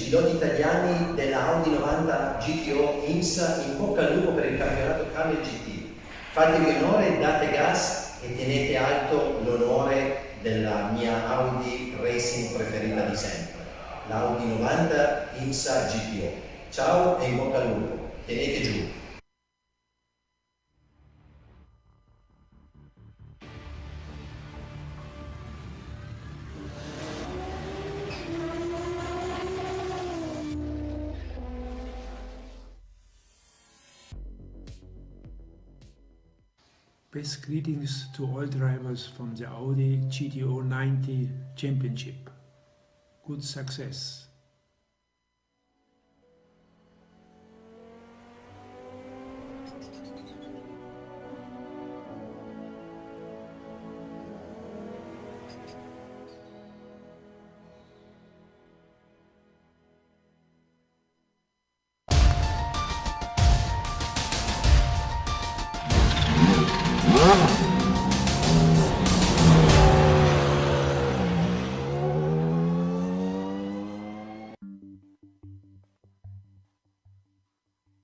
piloti italiani della Audi 90 GTO IMSA, in bocca al lupo per il campionato Kamel GT. Fatevi onore, date gas e tenete alto l'onore della mia Audi Racing preferita di sempre, l'Audi 90 IMSA GTO. Ciao e in bocca al lupo, tenete giù. Best greetings to all drivers from the Audi GTO 90 Championship. Good success.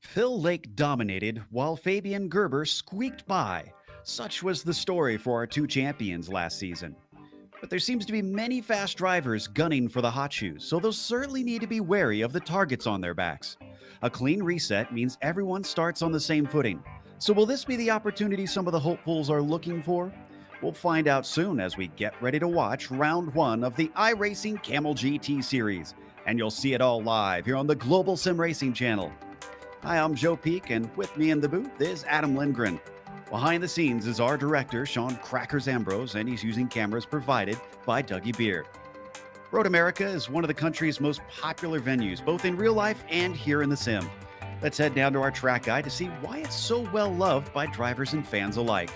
Phil Lake dominated while Fabian Gerber squeaked by. Such was the story for our two champions last season. But there seems to be many fast drivers gunning for the hot shoes, so they'll certainly need to be wary of the targets on their backs. A clean reset means everyone starts on the same footing. So will this be the opportunity some of the hopefuls are looking for? We'll find out soon as we get ready to watch round one of the iRacing Kamel GT series. And you'll see it all live here on the Global SimRacing channel. Hi, I'm Joe Peak, and with me in the booth is Adam Lindgren. Behind the scenes is our director, Sean Crackers Ambrose, and he's using cameras provided by Dougie Beard. Road America is one of the country's most popular venues, both in real life and here in the sim. Let's head down to our track guide to see why it's so well loved by drivers and fans alike.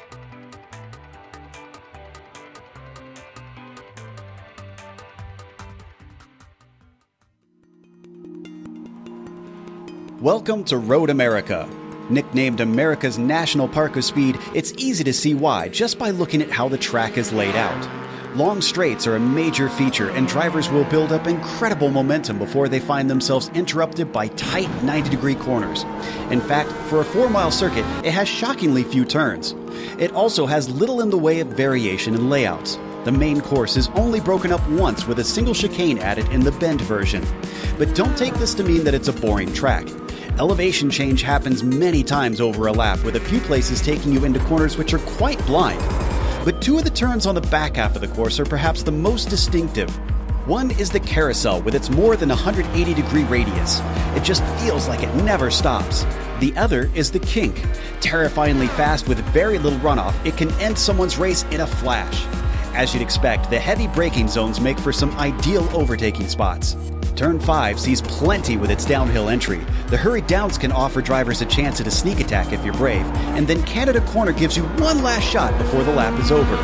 Welcome to Road America. Nicknamed America's National Park of Speed, it's easy to see why just by looking at how the track is laid out. Long straights are a major feature, and drivers will build up incredible momentum before they find themselves interrupted by tight 90-degree corners. In fact, for a 4-mile circuit, it has shockingly few turns. It also has little in the way of variation in layouts. The main course is only broken up once with a single chicane added in the bend version. But don't take this to mean that it's a boring track. Elevation change happens many times over a lap, with a few places taking you into corners which are quite blind. But two of the turns on the back half of the course are perhaps the most distinctive. One is the carousel with its more than 180-degree radius. It just feels like it never stops. The other is the kink. Terrifyingly fast with very little runoff, it can end someone's race in a flash. As you'd expect, the heavy braking zones make for some ideal overtaking spots. Turn 5 sees plenty with its downhill entry. The hurried downs can offer drivers a chance at a sneak attack if you're brave, and then Canada Corner gives you one last shot before the lap is over.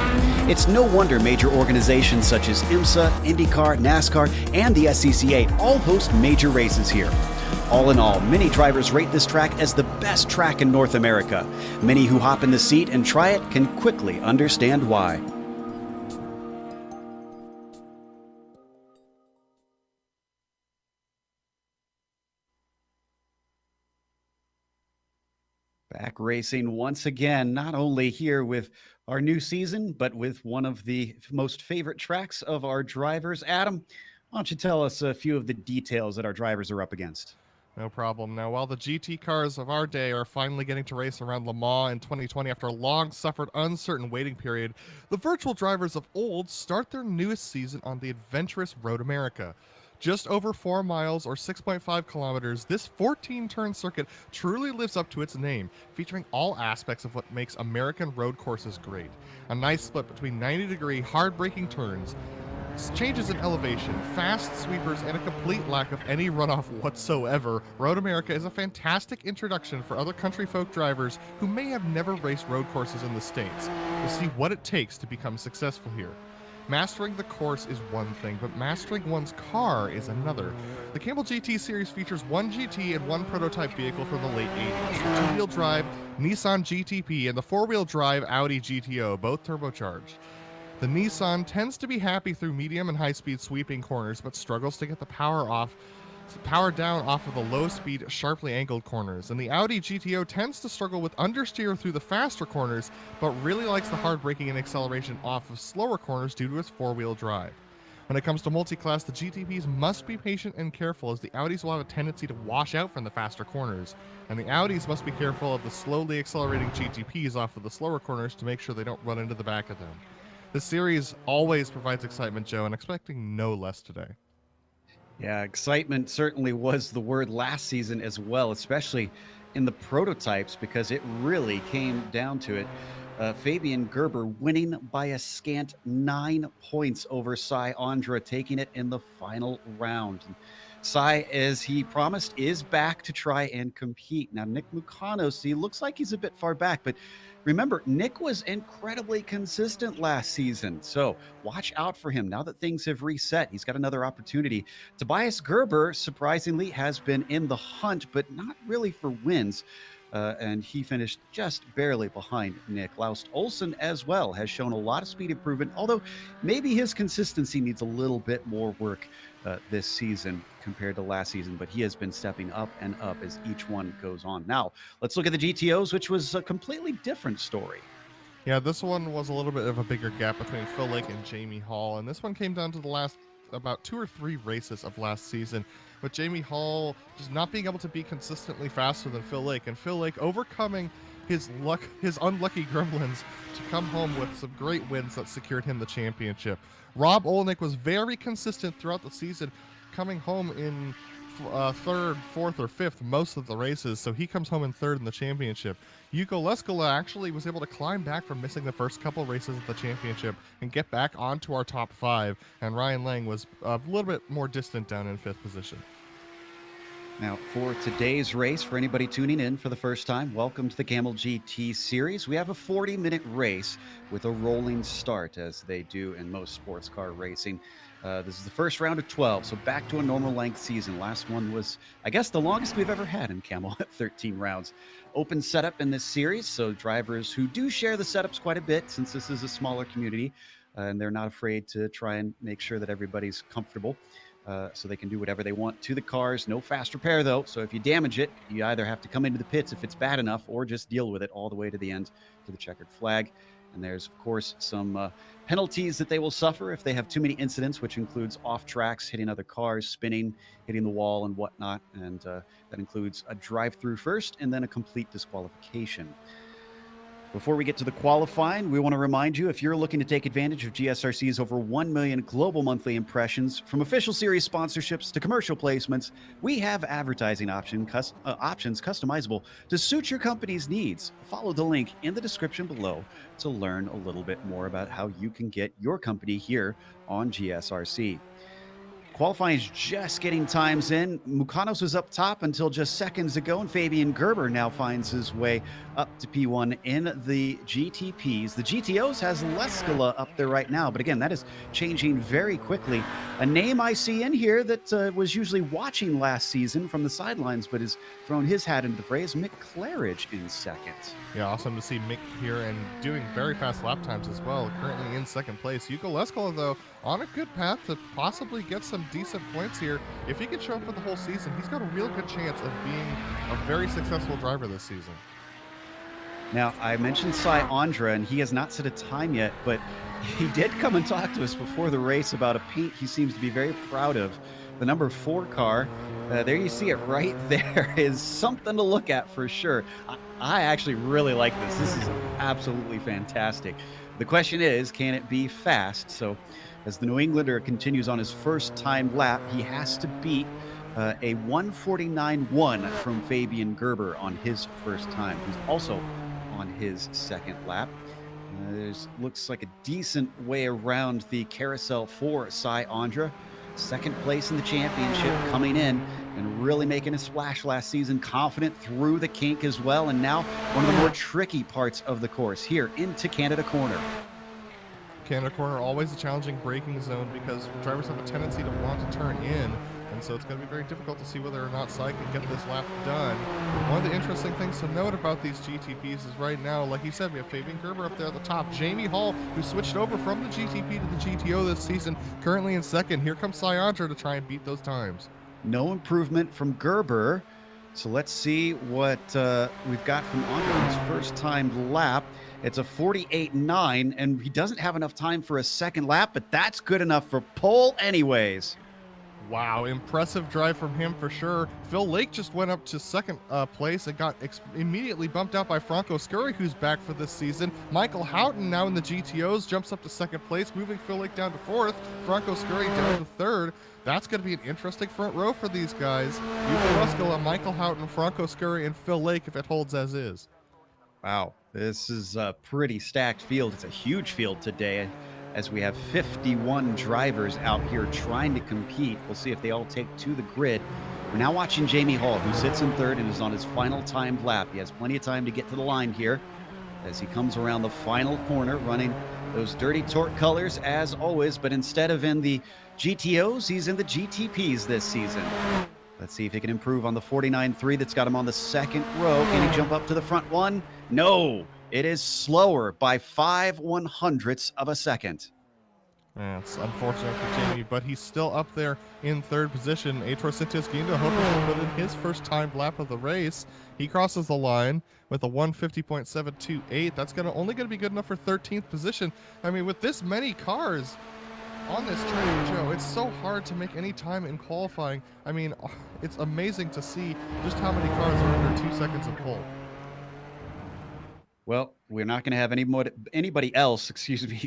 It's no wonder major organizations such as IMSA, IndyCar, NASCAR, and the SCCA all host major races here. All in all, many drivers rate this track as the best track in North America. Many who hop in the seat and try it can quickly understand why. Back racing once again, not only here with our new season, but with one of the most favorite tracks of our drivers. Adam, why don't you tell us a few of the details that our drivers are up against? No problem. Now, while the GT cars of our day are finally getting to race around Le Mans in 2020 after a long-suffered, uncertain waiting period, the virtual drivers of old start their newest season on the adventurous Road America. Just over 4 miles or 6.5 kilometers, this 14-turn circuit truly lives up to its name, featuring all aspects of what makes American road courses great. A nice split between 90-degree, hard-braking turns, changes in elevation, fast sweepers, and a complete lack of any runoff whatsoever. Road America is a fantastic introduction for other country folk drivers who may have never raced road courses in the States to see what it takes to become successful here. Mastering the course is one thing, but mastering one's car is another. The Kamel GT series features one GT and one prototype vehicle from the late 80s, the two-wheel drive Nissan GTP and the four-wheel drive Audi GTO, both turbocharged. The Nissan tends to be happy through medium and high-speed sweeping corners, but struggles to get the power off powered down off of the low-speed, sharply angled corners, and the Audi GTO tends to struggle with understeer through the faster corners, but really likes the hard braking and acceleration off of slower corners due to its four-wheel drive. When it comes to multi-class, the GTPs must be patient and careful, as the Audis will have a tendency to wash out from the faster corners, and the Audis must be careful of the slowly accelerating GTPs off of the slower corners to make sure they don't run into the back of them. This series always provides excitement, Joe, and expecting no less today. Yeah, excitement certainly was the word last season as well, especially in the prototypes, because it really came down to it. Fabian Gerber winning by a scant 9 points over Cy Andra, taking it in the final round. Cy, as he promised, is back to try and compete. Now, Nick Mukanos, he looks like he's a bit far back, but remember, Nick was incredibly consistent last season, so watch out for him. Now that things have reset, he's got another opportunity. Tobias Gerber, surprisingly, has been in the hunt, but not really for wins. And he finished just barely behind Nick. Laust Olsen as well has shown a lot of speed improvement, although maybe his consistency needs a little bit more work this season compared to last season, but he has been stepping up and up as each one goes on. Now, let's look at the GTOs, which was a completely different story. Yeah, this one was a little bit of a bigger gap between Phil Lake and Jamie Hall, and this one came down to the last about 2 or 3 races of last season, with Jamie Hall just not being able to be consistently faster than Phil Lake, and Phil Lake overcoming his unlucky gremlins to come home with some great wins that secured him the championship. Rob Olnick was very consistent throughout the season, coming home in 3rd, 4th, or 5th most of the races, so he comes home in 3rd in the championship. Yuko Leskola actually was able to climb back from missing the first couple races of the championship and get back onto our top 5, and Ryan Lang was a little bit more distant down in 5th position. Now, for today's race, for anybody tuning in for the first time, welcome to the Kamel GT series. We have a 40-minute race with a rolling start, as they do in most sports car racing. This is the first round of 12, so back to a normal length season. Last one was, I guess, the longest we've ever had in Kamel at 13 rounds. Open setup in this series, so drivers who do share the setups quite a bit, since this is a smaller community, and they're not afraid to try and make sure that everybody's comfortable. So they can do whatever they want to the cars. No fast repair, though, so if you damage it, you either have to come into the pits if it's bad enough, or just deal with it all the way to the end, to the checkered flag. And there's, of course, some penalties that they will suffer if they have too many incidents, which includes off tracks, hitting other cars, spinning, hitting the wall, and whatnot. And that includes a drive-through first, and then a complete disqualification. Before we get to the qualifying, we want to remind you, if you're looking to take advantage of GSRC's over 1 million global monthly impressions, from official series sponsorships to commercial placements, we have advertising options customizable to suit your company's needs. Follow the link in the description below to learn a little bit more about how you can get your company here on GSRC. Qualifying is just getting times in. Mukanos was up top until just seconds ago, and Fabian Gerber now finds his way up to P1 in the GTPs. The GTOs has Leskola up there right now, but again, that is changing very quickly. A name I see in here that was usually watching last season from the sidelines, but has thrown his hat into the fray, is Mick Claridge in second. Yeah, awesome to see Mick here and doing very fast lap times as well, currently in 2nd place. Yuko Leskola, though, on a good path to possibly get some decent points here. If he can show up for the whole season, he's got a real good chance of being a very successful driver this season. Now, I mentioned Cy Andra, and he has not set a time yet, but he did come and talk to us before the race about a paint he seems to be very proud of. The number 4 car, there you see it right there, is something to look at for sure. I actually really like this. This is absolutely fantastic. The question is, can it be fast? So as the New Englander continues on his first time lap, he has to beat a 1:49.1 from Fabian Gerber on his first time, who's also on his 2nd lap. There's looks like a decent way around the carousel for Cy Andra. 2nd place in the championship, coming in and really making a splash last season, confident through the kink as well, and now one of the more tricky parts of the course here into Canada Corner. Canada Corner, always a challenging braking zone because drivers have a tendency to want to turn in, and so it's going to be very difficult to see whether or not Cy can get this lap done. One of the interesting things to note about these GTPs is right now, like you said, we have Fabian Gerber up there at the top. Jamie Hall, who switched over from the GTP to the GTO this season, currently in 2nd. Here comes Cy Andra to try and beat those times. No improvement from Gerber. So let's see what we've got from Andre on his first time lap. It's a 48.9, and he doesn't have enough time for a second lap, but that's good enough for pole anyways. Wow, impressive drive from him for sure. Phil Lake just went up to second place and got immediately bumped out by Franco Scurry, who's back for this season. Michael Houghton, now in the GTOs, jumps up to second place, moving Phil Lake down to fourth. Franco Scurry down to third. That's going to be an interesting front row for these guys. Hugo Ruskela, Michael Houghton, Franco Scurry, and Phil Lake if it holds as is. Wow, this is a pretty stacked field. It's a huge field today, as we have 51 drivers out here trying to compete. We'll see if they all take to the grid. We're now watching Jamie Hall, who sits in third and is on his final timed lap. He has plenty of time to get to the line here as he comes around the final corner, running those dirty torque colors as always, but instead of in the GTOs, he's in the GTPs this season. Let's see if he can improve on the 49.3 that's got him on the second row. Can he jump up to the front one? No. It is slower by 0.05 of a second. It's unfortunate for Jamie, but he's still up there in third position. Aitor Sintes-Guindo hoping to put in his first time lap of the race. He crosses the line with a 150.728. That's only going to be good enough for 13th position. I mean, with this many cars on this track, Joe, it's so hard to make any time in qualifying. I mean, it's amazing to see just how many cars are under 2 seconds of pole. Well, we're not going to have anybody else,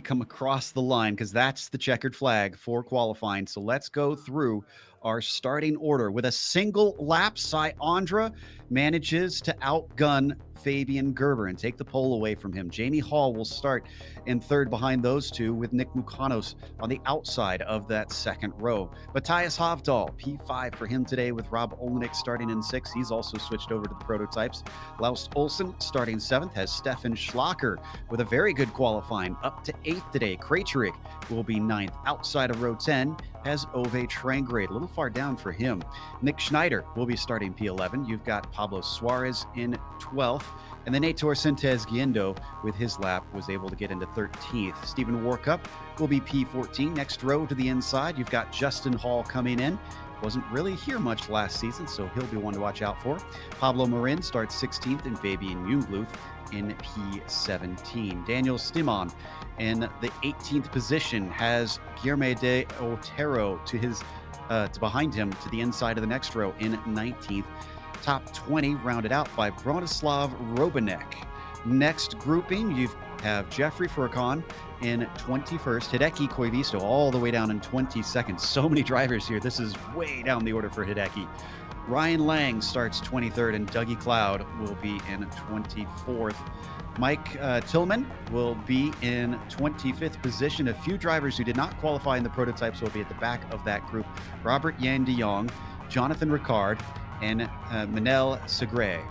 come across the line, because that's the checkered flag for qualifying. So let's go through our starting order. With a single lap, Cy Andra manages to outgun Fabian Gerber and take the pole away from him. Jamie Hall will start in third behind those two, with Nick Mukanos on the outside of that second row. Matthias Hovdal, P5 for him today, with Rob Olenek starting in sixth. He's also switched over to the prototypes. Laust Olsen starting seventh, has Stefan Schlacker with a very good qualifying, up to eighth today. Krejcik will be ninth. Outside of row 10 has Ove Trangrade, a little far down for him. Nick Schneider will be starting P11. You've got Pablo Suarez in 12th. And then Aitor Sintes-Guindo, with his lap, was able to get into 13th. Stephen Warkup will be P14. Next row to the inside, you've got Justin Hall coming in. Wasn't really here much last season, so he'll be one to watch out for. Pablo Marin starts 16th, and Fabian Jungluth in P17. Daniel Stimon in the 18th position has Guilherme de Otero to behind him to the inside of the next row in 19th. Top 20 rounded out by Bronislav Robanek. Next grouping, you have Jeffrey Furkan in 21st. Hideki Koivisto all the way down in 22nd. So many drivers here. This is way down the order for Hideki. Ryan Lang starts 23rd, and Dougie Cloud will be in 24th. Mike Tillman will be in 25th position. A few drivers who did not qualify in the prototypes will be at the back of that group. Robert Yan de Jong, Jonathan Ricard, and Manel Segre.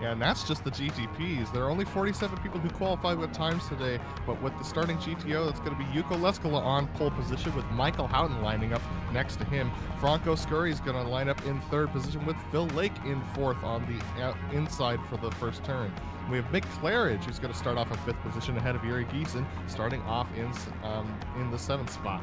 Yeah, and that's just the GTPs. There are only 47 people who qualified with times today, but with the starting GTO, that's going to be Yuko Leskala on pole position, with Michael Houghton lining up next to him. Franco Scurry is going to line up in third position, with Phil Lake in fourth on the inside for the first turn. We have Mick Claridge, who's going to start off in fifth position ahead of Yuri Giesen, starting off in the seventh spot.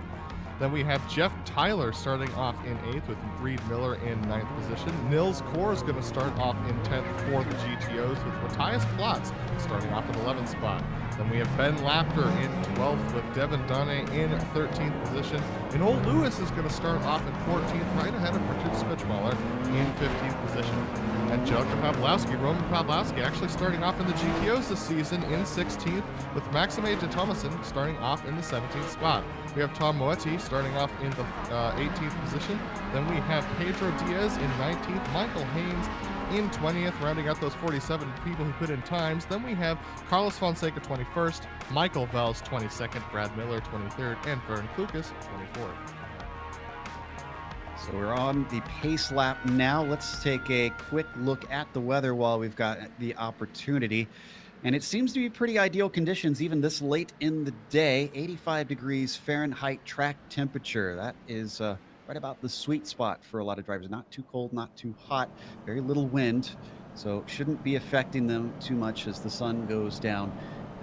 Then we have Jeff Tyler starting off in 8th, with Reed Miller in 9th position. Nils Kor is going to start off in 10th for the GTOs, with Matthias Platz starting off in 11th spot. Then we have Ben Laughter in 12th, with Devin Dunne in 13th position. And Old Lewis is going to start off in 14th, right ahead of Richard Spitzmaller in 15th position. And Jelka Pawlowski, Roman Pawlowski, actually starting off in the GTOs this season in 16th, with Maxime de Thomason starting off in the 17th spot. We have Tom Moetti starting off in the 18th position. Then we have Pedro Diaz in 19th, Michael Haynes in 20th, rounding out those 47 people who put in times. Then we have Carlos Fonseca 21st, Michael Vels 22nd, Brad Miller 23rd, and Vern Klukas 24th. So we're on the pace lap now. Let's take a quick look at the weather while we've got the opportunity. And it seems to be pretty ideal conditions even this late in the day. 85 degrees Fahrenheit track temperature. That is right about the sweet spot for a lot of drivers. Not too cold, not too hot, very little wind. So shouldn't be affecting them too much as the sun goes down,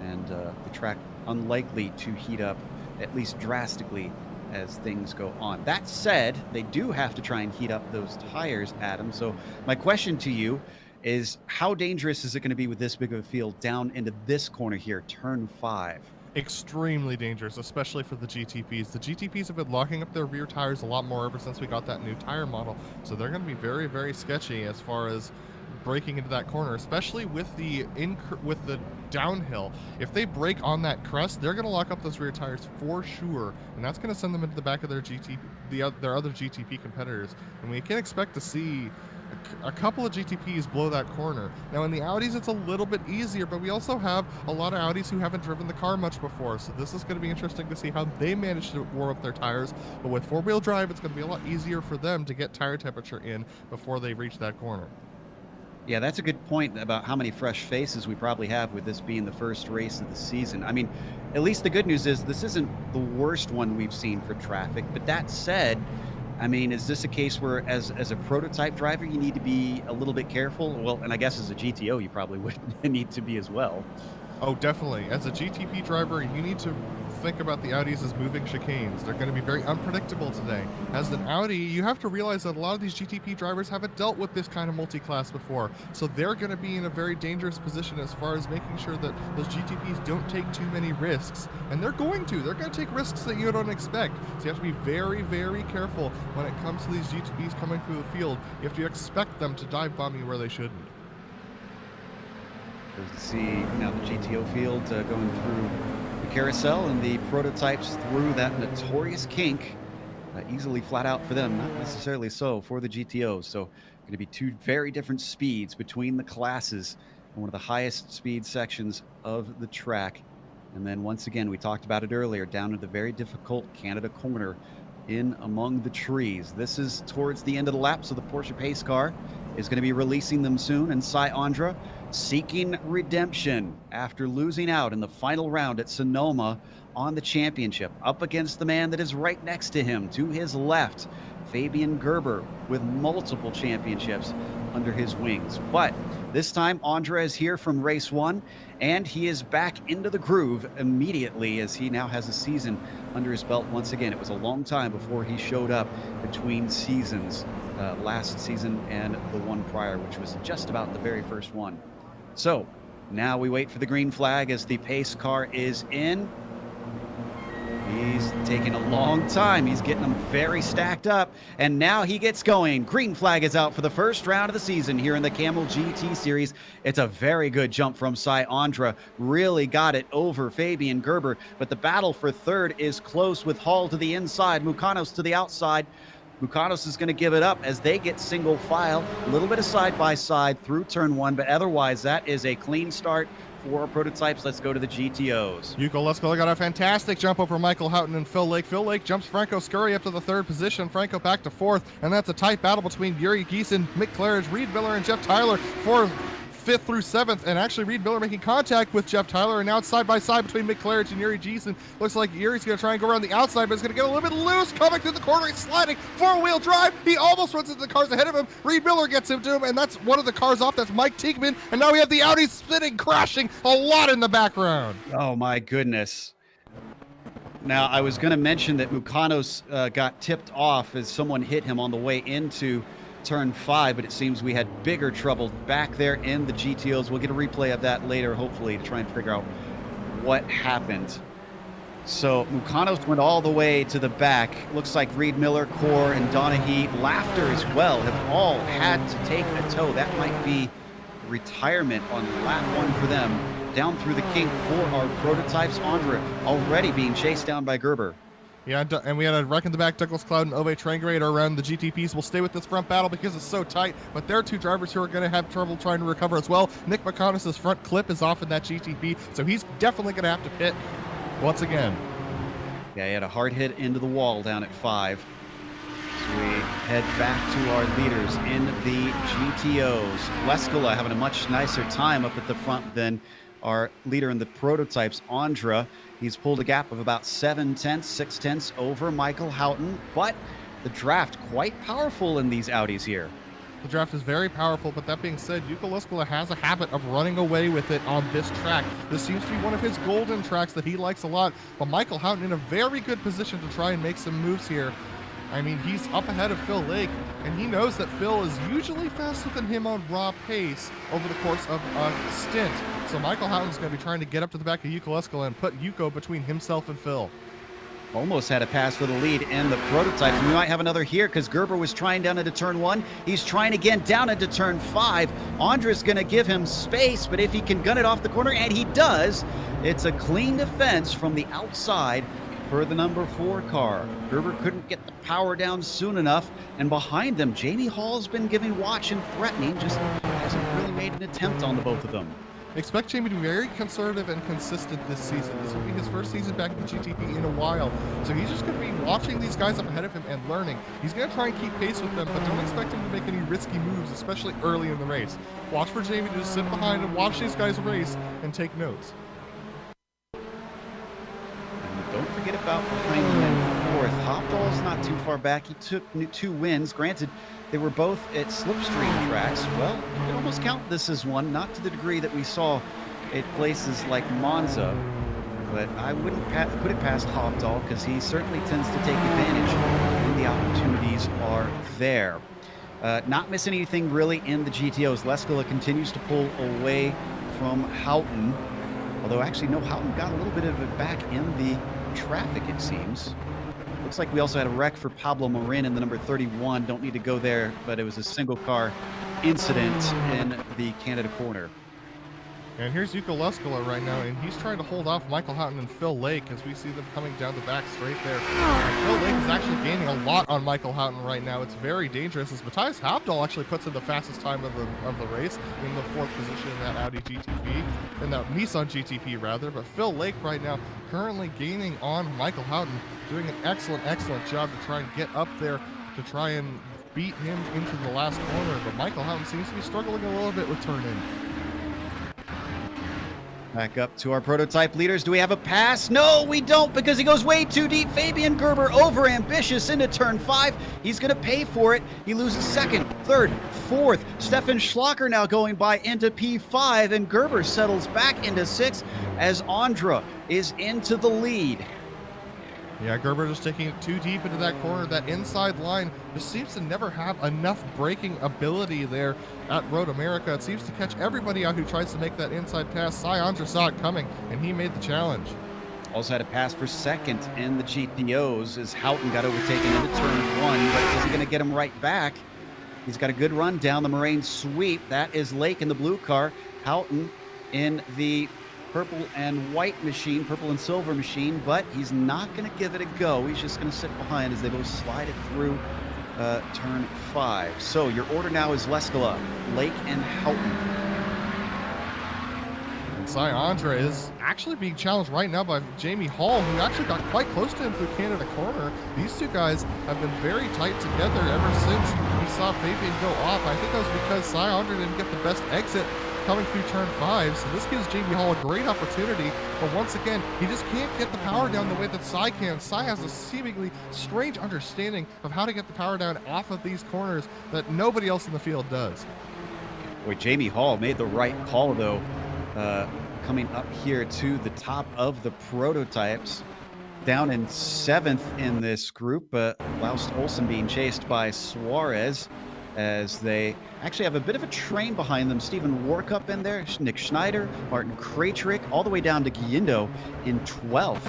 and the track unlikely to heat up, at least drastically, as things go on. That said, they do have to try and heat up those tires, Adam. So my question to you is, how dangerous is it going to be with this big of a field down into this corner here, turn 5? Extremely dangerous, especially for the GTPs. The GTPs have been locking up their rear tires a lot more ever since we got that new tire model, so they're going to be very, very sketchy as far as breaking into that corner, especially with the downhill. If they break on that crest, they're going to lock up those rear tires for sure, and that's going to send them into the back of their their other GTP competitors, and we can expect to see a couple of GTPs blow that corner. Now in the Audis it's a little bit easier, but we also have a lot of Audis who haven't driven the car much before, so this is going to be interesting to see how they manage to warm up their tires. But with four-wheel drive, it's going to be a lot easier for them to get tire temperature in before they reach that corner. Yeah, that's a good point about how many fresh faces we probably have with this being the first race of the season. I mean, at least the good news is this isn't the worst one we've seen for traffic, but that said, I mean, is this a case where as a prototype driver, you need to be a little bit careful? Well, and I guess as a GTO, you probably would need to be as well. Oh, definitely. As a GTP driver, you need to think about the Audis as moving chicanes. They're going to be very unpredictable today. As an Audi, you have to realize that a lot of these GTP drivers haven't dealt with this kind of multi-class before, so they're going to be in a very dangerous position as far as making sure that those GTPs don't take too many risks. And they're going to take risks that you don't expect. So you have to be very, very careful when it comes to these GTPs coming through the field. You have to expect them to dive bomb you where they shouldn't. To see now the GTO field going through the carousel and the prototypes through that notorious kink, easily flat out for them, not necessarily so for the GTOs. So going to be two very different speeds between the classes and one of the highest speed sections of the track. And then once again, we talked about it earlier, down to the very difficult Canada corner in among the trees. This is towards the end of the lap, so the Porsche pace car is going to be releasing them soon, and Sai Andra seeking redemption after losing out in the final round at Sonoma on the championship, up against the man that is right next to him, to his left, Fabian Gerber, with multiple championships under his wings. But this time, Andra is here from race 1, and he is back into the groove immediately as he now has a season under his belt once again. It was a long time before he showed up between seasons, last season and the one prior, which was just about the very first one. So now we wait for the green flag as the pace car is in. He's taking a long time. He's getting them very stacked up. And now he gets going. Green flag is out for the first round of the season here in the Kamel GT Series. It's a very good jump from Sai Andra. Really got it over Fabian Gerber. But the battle for third is close with Hall to the inside, Mukanos to the outside. Mukanos is going to give it up as they get single file. A little bit of side-by-side through turn 1. But otherwise, that is a clean start for our prototypes. Let's go to the GTOs. Yuko Lesko got a fantastic jump over Michael Houghton and Phil Lake. Phil Lake jumps Franco Scurry up to the 3rd position. Franco back to 4th, and that's a tight battle between Yuri Giesen, Mick Claridge, Reed Miller, and Jeff Tyler for 5th through 7th, and actually Reed Miller making contact with Jeff Tyler, and now it's side by side between Mick Claridge and Yuri Giesen. Looks like Yuri's going to try and go around the outside, but it's going to get a little bit loose, coming through the corner. He's sliding, 4-wheel drive. He almost runs into the cars ahead of him. Reed Miller gets him to him, and that's one of the cars off. That's Mike Teigman, and now we have the Audi spinning, crashing a lot in the background. Oh my goodness. Now, I was going to mention that Mukanos got tipped off as someone hit him on the way into turn 5, but it seems we had bigger trouble back there in the GTOs. We'll get a replay of that later, hopefully, to try and figure out what happened. So Mukanos went all the way to the back. Looks like Reed Miller, Core, and Donaghy, Laughter as well, have all had to take a tow. That might be retirement on lap 1 for them. Down through the kink for our prototypes. Andra already being chased down by Gerber. Yeah, and we had a wreck in the back. Douglas Cloud and Ove Trangrade are around the GTPs. Will stay with this front battle because it's so tight, but there are 2 drivers who are going to have trouble trying to recover as well. Nick McConis' front clip is off in that GTP, so he's definitely going to have to pit once again. Yeah, he had a hard hit into the wall down at 5. So we head back to our leaders in the GTOs. Leskala having a much nicer time up at the front than our leader in the prototypes, Andra. He's pulled a gap of about 6 tenths over Michael Houghton, but the draft quite powerful in these Audis here. The draft is very powerful, but that being said, Yuka Leskala has a habit of running away with it on this track. This seems to be one of his golden tracks that he likes a lot, but Michael Houghton in a very good position to try and make some moves here. I mean, he's up ahead of Phil Lake, and he knows that Phil is usually faster than him on raw pace over the course of a stint. So Michael Houghton's going to be trying to get up to the back of Yuka Leskala and put Yuko between himself and Phil. Almost had a pass for the lead in the prototype. We might have another here because Gerber was trying down into turn 1. He's trying again down into turn 5. Andra's going to give him space, but if he can gun it off the corner, and he does, it's a clean defense from the outside for the number 4 car. Gerber couldn't get the power down soon enough, and behind them, Jamie Hall's been giving watch and threatening, just hasn't really made an attempt on the both of them. Expect Jamie to be very conservative and consistent this season. This will be his first season back in the GTP in a while. So he's just going to be watching these guys up ahead of him and learning. He's going to try and keep pace with them, but don't expect him to make any risky moves, especially early in the race. Watch for Jamie to just sit behind and watch these guys race and take notes. And don't forget about behind him in 4th. Hopdall's not too far back. He took 2 wins. Granted, they were both at slipstream tracks. Well, you can almost count this as one, not to the degree that we saw at places like Monza, but I wouldn't put it past Hopdall because he certainly tends to take advantage when the opportunities are there. Not missing anything really in the GTOs. Leskala continues to pull away from Houghton, although actually no, Houghton got a little bit of it back in the traffic, it seems. Looks like we also had a wreck for Pablo Marin in the number 31. Don't need to go there, but it was a single car incident in the Canada corner. And here's Yuka Leskala right now, and he's trying to hold off Michael Houghton and Phil Lake as we see them coming down the back straight there. And Phil Lake is actually gaining a lot on Michael Houghton right now. It's very dangerous as Matthias Hopdall actually puts in the fastest time of the race in the 4th position in that Audi GTP, in that Nissan GTP rather. But Phil Lake right now currently gaining on Michael Houghton, doing an excellent job to try and get up there to try and beat him into the last corner. But Michael Houghton seems to be struggling a little bit with turn in. Back up to our prototype leaders. Do we have a pass? No, we don't, because he goes way too deep. Fabian Gerber, over ambitious into turn 5. He's going to pay for it. He loses 2nd, 3rd, 4th. Stefan Schlocker now going by into P5, and Gerber settles back into 6th as Andra is into the lead. Yeah, Gerber just taking it too deep into that corner. That inside line just seems to never have enough braking ability there at Road America. It seems to catch everybody out who tries to make that inside pass. Cy Andra saw it coming, and he made the challenge. Also had a pass for 2nd in the GTOs as Houghton got overtaken into turn 1, but is he going to get him right back? He's got a good run down the Moraine sweep. That is Lake in the blue car. Houghton in the purple and white machine, purple and silver machine, but he's not going to give it a go. He's just going to sit behind as they both slide it through turn 5. So your order now is Leskala, Lake, and Houghton. And Cy Andra is actually being challenged right now by Jamie Hall, who actually got quite close to him through Canada corner. These two guys have been very tight together ever since we saw Fabian go off. I think that was because Cy Andra didn't get the best exit coming through turn 5, so this gives Jamie Hall a great opportunity, but once again, he just can't get the power down the way that Cy can. Cy has a seemingly strange understanding of how to get the power down off of these corners that nobody else in the field does. Boy, Jamie Hall made the right call, though, coming up here to the top of the prototypes. Down in 7th in this group, Laust Olsen being chased by Suarez, as they actually have a bit of a train behind them. Stephen Warkup in there, Nick Schneider, Martin Krajcik, all the way down to Guindo in 12th.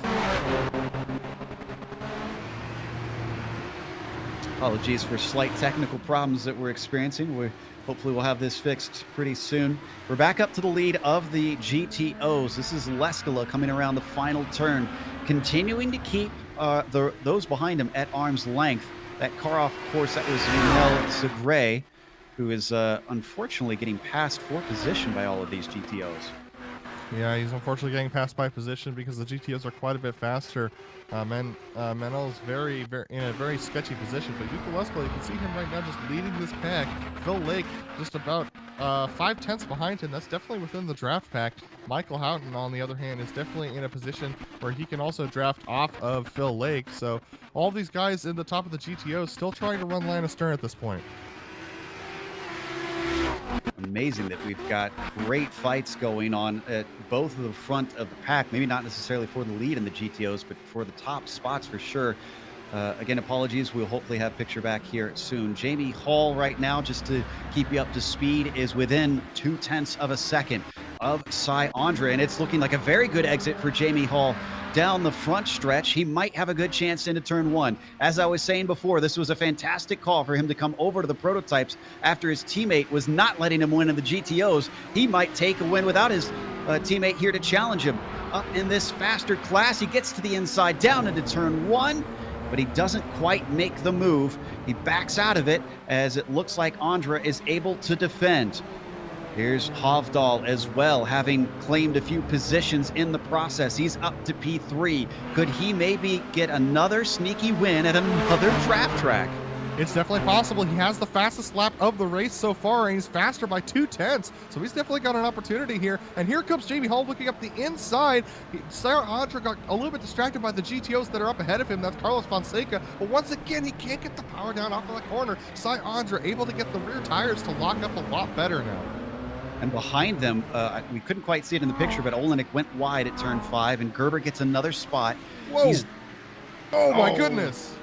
Apologies for slight technical problems that we're experiencing. Hopefully we'll have this fixed pretty soon. We're back up to the lead of the GTOs. This is Leskala coming around the final turn, continuing to keep those behind him at arm's length. That car off course, that was Mel Segre, who is unfortunately getting past 4th position by all of these GTOs. Yeah, he's unfortunately getting passed by position because the GTOs are quite a bit faster. Manel's very in a very sketchy position, but Yuka Leskala, you can see him right now just leading this pack. Phil Lake just about 5/10 behind him. That's definitely within the draft pack. Michael Houghton, on the other hand, is definitely in a position where he can also draft off of Phil Lake. So all these guys in the top of the GTOs still trying to run line astern at this point. Amazing that we've got great fights going on at both of the front of the pack. Maybe not necessarily for the lead in the GTOs, but for the top spots for sure. Again, apologies. We'll hopefully have picture back here soon. Jamie Hall right now, just to keep you up to speed, is within 0.2 of a second of Cy Andre, and it's looking like a very good exit for Jamie Hall down the front stretch. He might have a good chance into turn 1. As I was saying before, this was a fantastic call for him to come over to the prototypes after his teammate was not letting him win in the GTOs. He might take a win without his teammate here to challenge him. Up in this faster class, he gets to the inside, down into turn 1, but he doesn't quite make the move. He backs out of it as it looks like Andra is able to defend. Here's Hovdal as well, having claimed a few positions in the process. He's up to P3. Could he maybe get another sneaky win at another draft track? It's definitely possible. He has the fastest lap of the race so far, and he's faster by 0.2, so he's definitely got an opportunity here. And here comes Jamie Hall looking up the inside. Sarah Andra got a little bit distracted by the GTOs that are up ahead of him. That's Carlos Fonseca, but once again, he can't get the power down off of the corner. Cy Andra able to get the rear tires to lock up a lot better now. And behind them, we couldn't quite see it in the picture, but Olenek went wide at turn 5, and Gerber gets another spot. Whoa! Oh my goodness!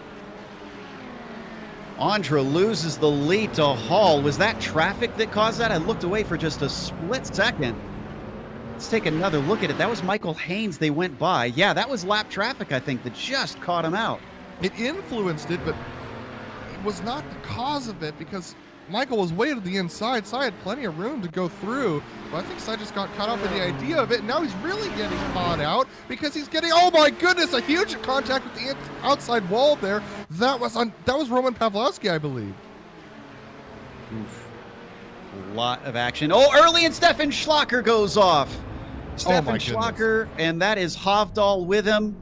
Andra loses the lead to Hall. Was that traffic that caused that? I looked away for just a split second. Let's take another look at it. That was Michael Haynes they went by. Yeah, that was lap traffic, I think, that just caught him out. It influenced it, but it was not the cause of it, because Michael was way to the inside. Cy had plenty of room to go through, but I think Cy just got caught up in the idea of it. And now he's really getting caught out because he's getting, oh my goodness, a huge contact with the outside wall there. That was Roman Pavlovsky, I believe. Oof. A lot of action. Oh, early, and Stefan Schlacker goes off. Stefan Schlacker, and that is Hovdal with him.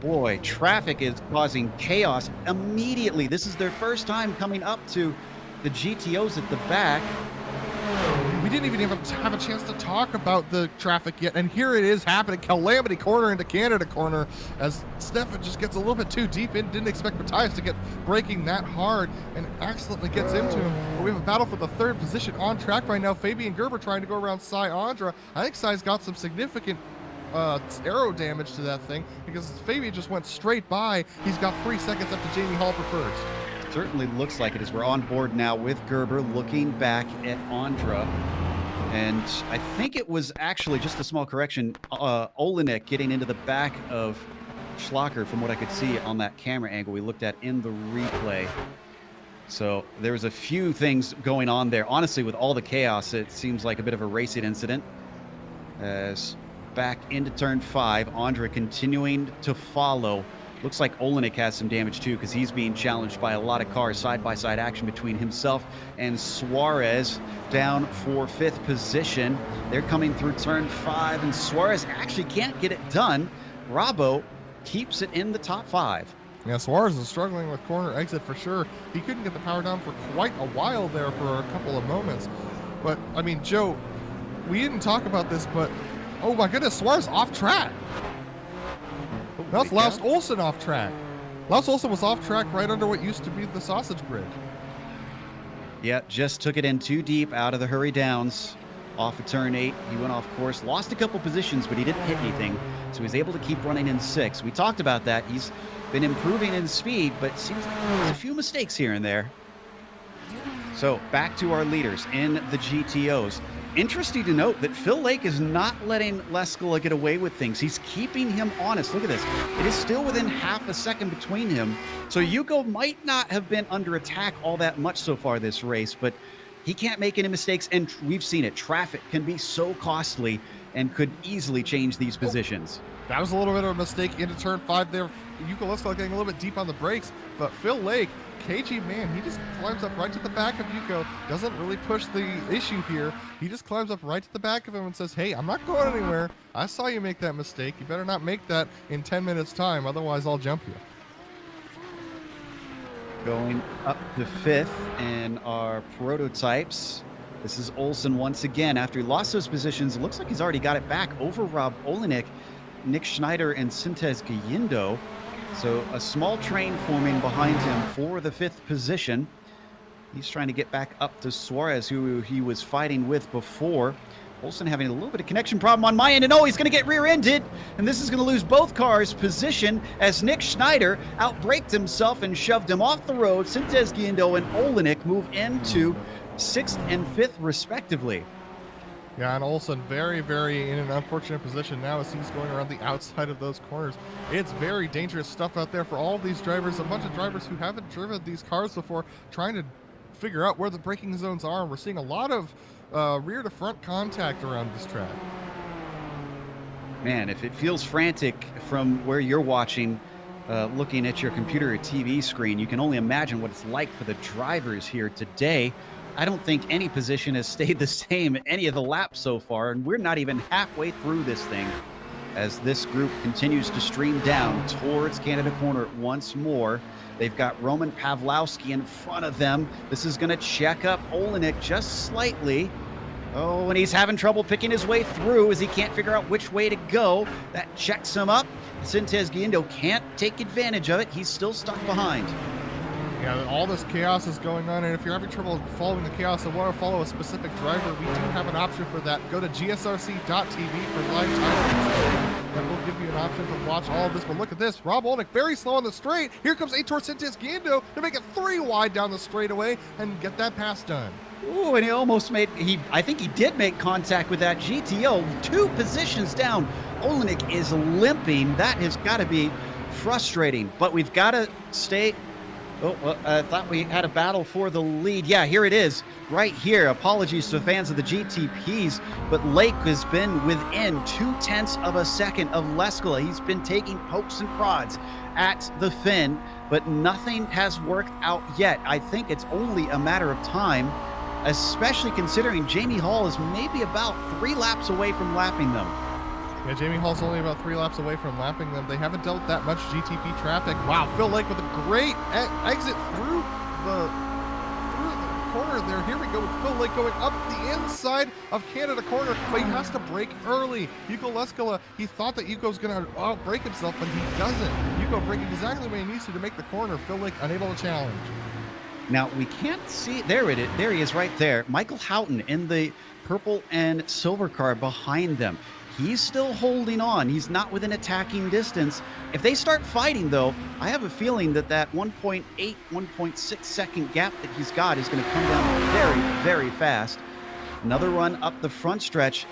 Boy, traffic is causing chaos immediately. This is their first time coming up to the GTOs at the back. We didn't even have a chance to talk about the traffic yet, and here it is happening. Calamity corner into Canada corner as Stefan just gets a little bit too deep in. Didn't expect Matthias to get braking that hard and accidentally gets into him. But we have a battle for the 3rd position on track right now. Fabian Gerber trying to go around Cy Andra. I think Cy's got some significant aero damage to that thing because Fabian just went straight by. He's got 3 seconds up to Jamie Hall for first. Certainly looks like it as we're on board now with Gerber looking back at Andra. And I think it was actually, just a small correction, Olenek getting into the back of Schlacker from what I could see on that camera angle we looked at in the replay. So there was a few things going on there. Honestly, with all the chaos, it seems like a bit of a racing incident. As back into turn 5, Andra continuing to follow. Looks like Olenek has some damage too because he's being challenged by a lot of cars. Side-by-side action between himself and Suarez down for 5th position. They're coming through turn 5 and Suarez actually can't get it done. Rabo keeps it in the top 5. Yeah, Suarez is struggling with corner exit for sure. He couldn't get the power down for quite a while there for a couple of moments. But, I mean, Joe, we didn't talk about this, but oh my goodness, Suarez off track. That's Laus Olsen off track. Laus Olsen was off track right under what used to be the sausage bridge. Yeah, just took it in too deep out of the hurry downs. Off of turn 8, he went off course, lost a couple positions, but he didn't hit anything, so he's able to keep running in 6. We talked about that. He's been improving in speed, but seems like there's a few mistakes here and there. So back to our leaders in the GTOs. Interesting to note that Phil Lake is not letting Leskola get away with things. He's keeping him honest. Look at this. It is still within half a second between him. So Yuko might not have been under attack all that much so far this race, but he can't make any mistakes, and we've seen it. Traffic can be so costly and could easily change these positions. That was a little bit of a mistake into turn 5 there. Yuko Leskola getting a little bit deep on the brakes, but Phil Lake, KG man, he just climbs up right to the back of Yuko, doesn't really push the issue here. He just climbs up right to the back of him and says, hey, I'm not going anywhere. I saw you make that mistake. You better not make that in 10 minutes time, otherwise I'll jump you. Going up to 5th in our prototypes. This is Olsen once again. After he lost those positions, it looks like he's already got it back over Rob Olenek, Nick Schneider, and Sintez Gayindo. So a small train forming behind him for the 5th position. He's trying to get back up to Suarez, who he was fighting with before. Olsen having a little bit of connection problem on my end, and oh, he's going to get rear-ended, and this is going to lose both cars' position as Nick Schneider outbraked himself and shoved him off the road. Sintez Guindo and Olenek move into 6th and 5th, respectively. Yeah, and Olsen very, very in an unfortunate position now as he's going around the outside of those corners. It's very dangerous stuff out there for all of these drivers, a bunch of drivers who haven't driven these cars before, trying to figure out where the braking zones are. And we're seeing a lot of rear to front contact around this track. Man, if it feels frantic from where you're watching, looking at your computer or TV screen, you can only imagine what it's like for the drivers here today. I don't think any position has stayed the same any of the laps so far, and we're not even halfway through this thing as this group continues to stream down towards Canada Corner once more. They've got Roman Pawlowski in front of them. This is going to check up Olenek just slightly. Oh, and he's having trouble picking his way through as he can't figure out which way to go. That checks him up. Sintez Guindo can't take advantage of it. He's still stuck behind. Yeah, all this chaos is going on, and if you're having trouble following the chaos and want to follow a specific driver, we do have an option for that. Go to gsrc.tv for live time, and we'll give you an option to watch all of this. But look at this, Rob Olenek very slow on the straight. Here comes Aitor Sintez Guindo to make it 3 wide down the straightaway and get that pass done. Ooh, and he almost made, I think he did make contact with that GTO. 2 positions down. Olenek is limping. That has got to be frustrating, but we've got to stay. Oh, well, I thought we had a battle for the lead. Yeah, here it is, right here. Apologies to fans of the GTPs, but Lake has been within 0.2 of a second of Leskala. He's been taking pokes and prods at the fin, but nothing has worked out yet. I think it's only a matter of time, especially considering Jamie Hall is maybe about 3 laps away from lapping them. Yeah, Jamie Hall's only about 3 laps away from lapping them. They haven't dealt that much GTP traffic. Wow, Phil Lake with a great exit through the corner there. Here we go with Phil Lake going up the inside of Canada Corner, but he has to brake early. Yuko Leskala, he thought that Yuko's going to outbrake himself, but he doesn't. Yuko braking exactly where he needs to make the corner. Phil Lake unable to challenge. Now, we can't see, there it is, there he is right there. Michael Houghton in the purple and silver car behind them. He's still holding on. He's not within attacking distance. If they start fighting, though, I have a feeling that that 1.8, 1.6 second gap that he's got is going to come down very, very fast. Another run up the front stretch.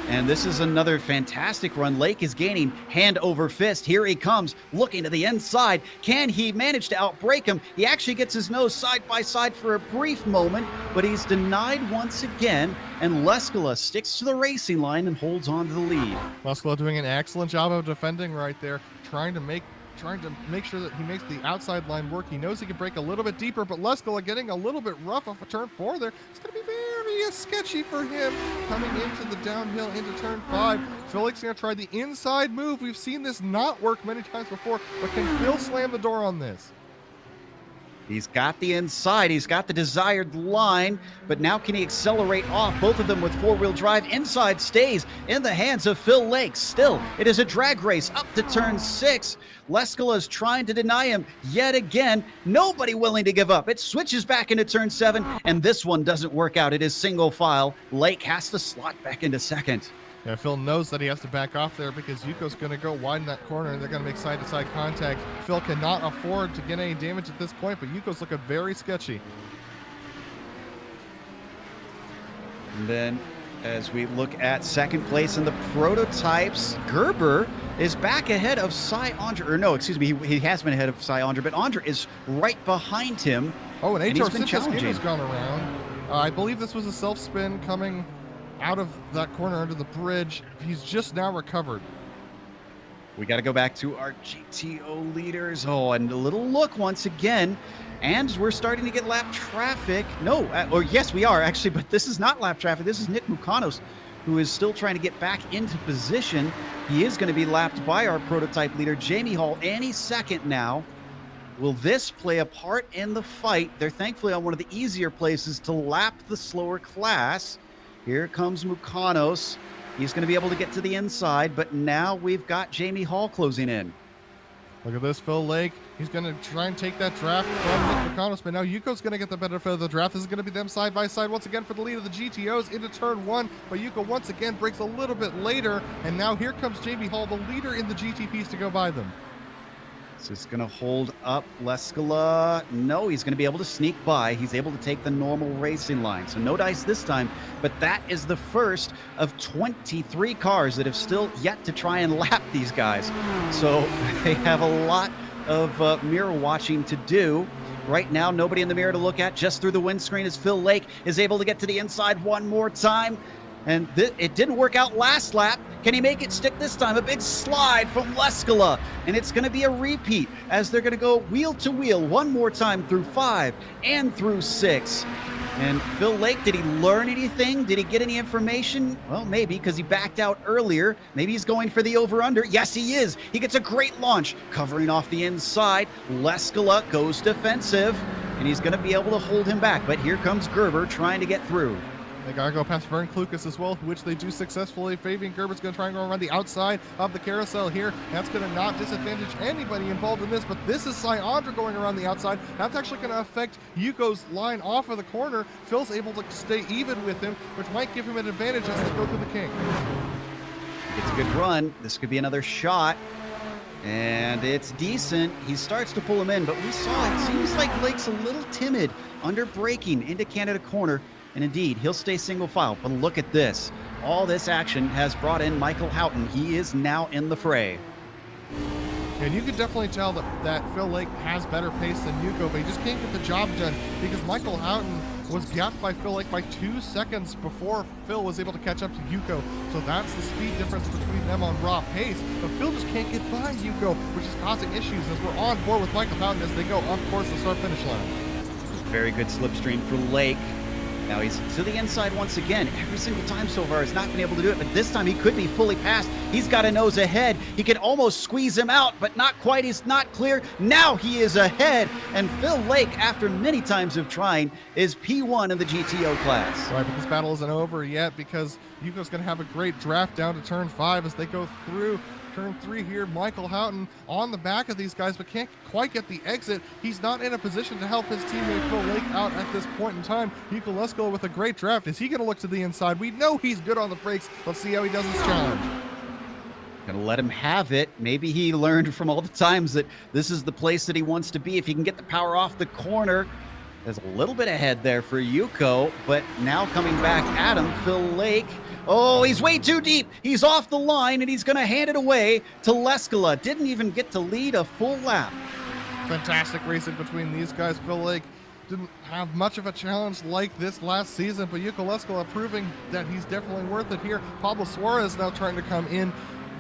And this is another fantastic run. Lake is gaining hand over fist. Here he comes, looking to the inside. Can he manage to outbrake him? He actually gets his nose side by side for a brief moment, but he's denied once again, and Leskala sticks to the racing line and holds on to the lead. Leskala doing an excellent job of defending right there, trying to make sure that he makes the outside line work. He knows he can break a little bit deeper, but Leskala getting a little bit rough off of turn 4 there. It's going to be very sketchy for him coming into the downhill into turn 5. Phil Lake's going to try the inside move. We've seen this not work many times before, but can Phil slam the door on this? He's got the inside, he's got the desired line, but now can he accelerate off? Both of them with 4-wheel drive. Inside stays in the hands of Phil Lake. Still, it is a drag race up to turn 6. Leskala is trying to deny him yet again. Nobody willing to give up. It switches back into turn 7, and this one doesn't work out. It is single file. Lake has to slot back into second. Yeah, Phil knows that he has to back off there because Yuko's going to go widen that corner and they're going to make side-to-side contact. Phil cannot afford to get any damage at this point, but Yuko's looking very sketchy. And then as we look at second place in the prototypes, Gerber is back ahead of Cy Andre, or no, excuse me, he has been ahead of Cy Andre, but Andre is right behind him. Oh, and Aitor Sintez Guindo has gone around. I believe this was a self-spin coming out of that corner under the bridge. He's just now recovered. We got to go back to our GTO leaders. Oh, and a little look once again. And we're starting to get lap traffic. No, or yes, we are actually, but this is not lap traffic. This is Nick Mukanos, who is still trying to get back into position. He is going to be lapped by our prototype leader, Jamie Hall, any second now. Will this play a part in the fight? They're thankfully on one of the easier places to lap the slower class. Here comes Mukanos. He's going to be able to get to the inside, but now we've got Jamie Hall closing in. Look at this, Phil Lake. He's going to try and take that draft from Nick McConnell, but now Yuko's going to get the benefit of the draft. This is going to be them side by side once again for the lead of the GTOs into turn 1, but Yuko once again breaks a little bit later, and now here comes Jamie Hall, the leader in the GTPs, to go by them. So it's going to hold up Leskala. No, he's going to be able to sneak by. He's able to take the normal racing line. So no dice this time, but that is the first of 23 cars that have still yet to try and lap these guys. So they have a lot of mirror watching to do. Right now, nobody in the mirror to look at, just through the windscreen as Phil Lake is able to get to the inside one more time. And it didn't work out last lap. Can he make it stick this time? A big slide from Leskala. And it's going to be a repeat as they're going to go wheel to wheel one more time through 5 and through 6. And Phil Lake, did he learn anything? Did he get any information? Well, maybe, because he backed out earlier. Maybe he's going for the over-under. Yes, he is. He gets a great launch, covering off the inside. Leskala goes defensive, and he's going to be able to hold him back. But here comes Gerber trying to get through. They gotta go past Vern Klukas as well, which they do successfully. Fabian Gerber's gonna try and go around the outside of the carousel here. That's gonna not disadvantage anybody involved in this, but this is Syandra going around the outside. That's actually gonna affect Yuko's line off of the corner. Phil's able to stay even with him, which might give him an advantage as they go through the kink. It's a good run. This could be another shot. And it's decent. He starts to pull him in, but we saw it seems like Lake's a little timid under braking into Canada corner. And indeed, he'll stay single file. But look at this. All this action has brought in Michael Houghton. He is now in the fray. And you can definitely tell that Phil Lake has better pace than Yuko, but he just can't get the job done because Michael Houghton was gapped by Phil Lake by 2 seconds before Phil was able to catch up to Yuko. So that's the speed difference between them on raw pace. But Phil just can't get by Yuko, which is causing issues as we're on board with Michael Houghton as they go up towards the start-finish line. Very good slipstream for Lake. Now he's to the inside once again. Every single time so far has not been able to do it, but this time he could be fully passed. He's got a nose ahead. He could almost squeeze him out, but not quite. He's not clear. Now he is ahead, and Phil Lake, after many times of trying, is P1 in the GTO class. Right, but this battle isn't over yet because Yuko's going to have a great draft down to turn 5 as they go through turn 3 here. Michael Houghton on the back of these guys, but can't quite get the exit. He's not in a position to help his teammate Phil Lake out at this point in time. Yuko Lesko with a great draft. Is he going to look to the inside? We know he's good on the brakes. Let's see how he does this challenge. Gonna let him have it. Maybe he learned from all the times that this is the place that he wants to be. If he can get the power off the corner. There's a little bit ahead there for Yuko, but now coming back at him, Phil Lake. Oh, he's way too deep. He's off the line, and he's going to hand it away to Leskala. Didn't even get to lead a full lap. Fantastic racing between these guys. Phil Lake didn't have much of a challenge like this last season, but Yuko Leskala proving that he's definitely worth it here. Pablo Suarez now trying to come in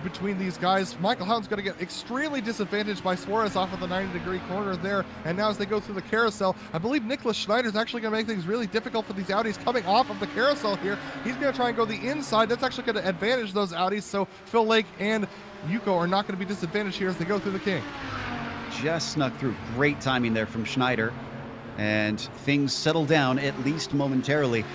between these guys. Michael Houghton's going to get extremely disadvantaged by Suarez off of the 90-degree corner there. And now as they go through the carousel, I believe Nicholas Schneider's actually going to make things really difficult for these Audis coming off of the carousel here. He's going to try and go the inside. That's actually going to advantage those Audis. So Phil Lake and Yuko are not going to be disadvantaged here as they go through the kink. Just snuck through. Great timing there from Schneider. And things settle down, at least momentarily.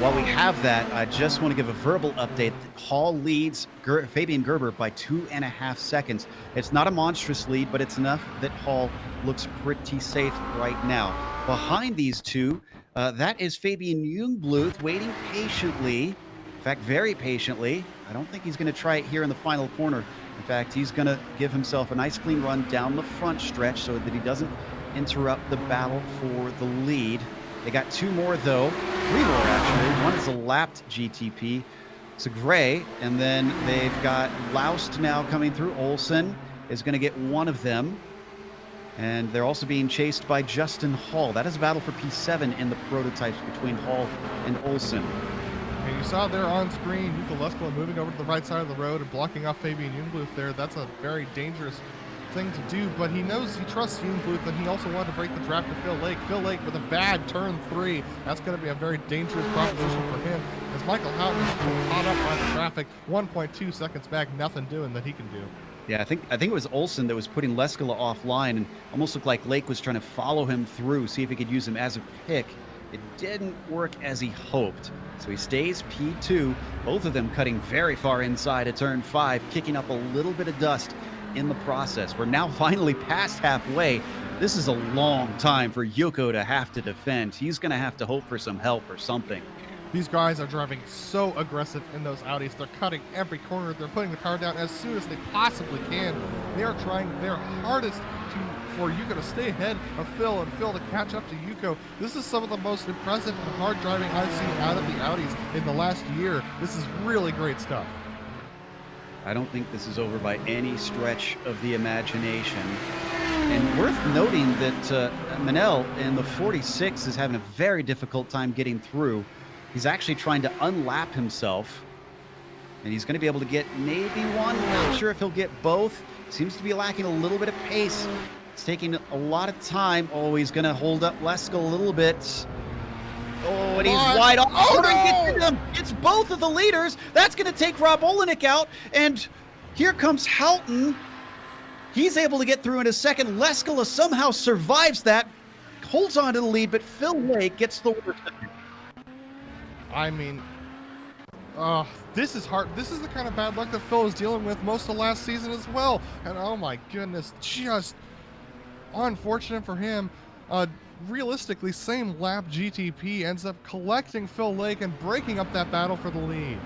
While we have that, I just want to give a verbal update. Hall leads Fabian Gerber by 2.5 seconds. It's not a monstrous lead, but it's enough that Hall looks pretty safe right now. Behind these two, that is Fabian Jungbluth waiting patiently. In fact, very patiently. I don't think he's going to try it here in the final corner. In fact, he's going to give himself a nice clean run down the front stretch so that he doesn't interrupt the battle for the lead. They got 2 more, though. 3 more, actually. One is a lapped GTP. It's a gray. And then they've got Laust now coming through. Olsen is going to get one of them. And they're also being chased by Justin Hall. That is a battle for P7 in the prototypes between Hall and Olsen. And you saw there on screen, Yuko Lesko moving over to the right side of the road and blocking off Fabian Jungbluth there. That's a very dangerous thing to do, but he knows he trusts Jungbluth, and he also wanted to break the draft to Phil Lake. Phil Lake with a bad turn 3. That's going to be a very dangerous proposition for him. As Michael Houghton is caught up by the traffic, 1.2 seconds back, nothing doing that he can do. Yeah, I think it was Olsen that was putting Leskala offline, and almost looked like Lake was trying to follow him through, see if he could use him as a pick. It didn't work as he hoped, so he stays P2, both of them cutting very far inside of turn 5, kicking up a little bit of dust in the process. We're now finally past halfway. This is a long time for Yuko to have to defend. He's going to have to hope for some help or something. These guys are driving so aggressive in those Audis. They're cutting every corner. They're putting the power down as soon as they possibly can. They are trying their hardest for Yuko to stay ahead of Phil and Phil to catch up to Yuko. This is some of the most impressive and hard driving I've seen out of the Audis in the last year. This is really great stuff. I don't think this is over by any stretch of the imagination. And worth noting that Manel in the 46 is having a very difficult time getting through. He's actually trying to unlap himself, and he's going to be able to get maybe one. Not sure if he'll get both. Seems to be lacking a little bit of pace. It's taking a lot of time. Oh, he's going to hold up Lesko a little bit. Oh, and he's wide off. Oh, no! It's both of the leaders. That's going to take Rob Olenek out, and here comes Houghton. He's able to get through in a second. Leskola somehow survives that, holds on to the lead, but Phil Lake gets the worst of it. I mean, this is hard. This is the kind of bad luck that Phil was dealing with most of last season as well. And oh my goodness, just unfortunate for him. Realistically, same lap GTP ends up collecting Phil Lake and breaking up that battle for the lead.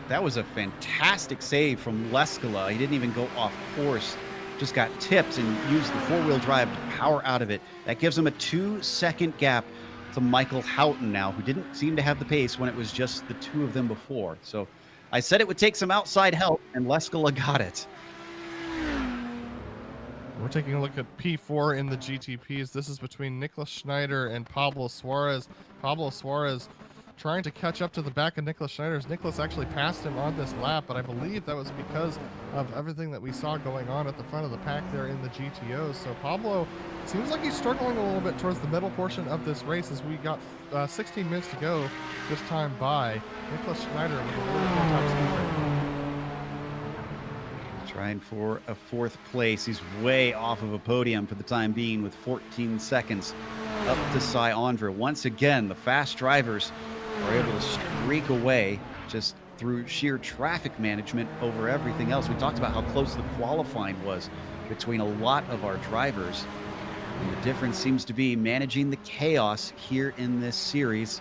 That was a fantastic save from Leskola. He didn't even go off course. Just got tipped and used the four-wheel drive to power out of it. That gives him a 2-second gap to Michael Houghton now, who didn't seem to have the pace when it was just the two of them before. So I said it would take some outside help, and Leskola got it. We're taking a look at P4 in the GTPs. This is between Nicholas Schneider and Pablo Suarez. Pablo Suarez trying to catch up to the back of Nicholas Schneider's. Nicholas actually passed him on this lap, but I believe that was because of everything that we saw going on at the front of the pack there in the GTOs. So Pablo seems like he's struggling a little bit towards the middle portion of this race as we got 16 minutes to go this time by. Nicholas Schneider with a really good top speed rate. Trying for a 4th place. He's way off of a podium for the time being with 14 seconds up to Cy Andre. Once again, the fast drivers are able to streak away just through sheer traffic management over everything else. We talked about how close the qualifying was between a lot of our drivers. And the difference seems to be managing the chaos here in this series.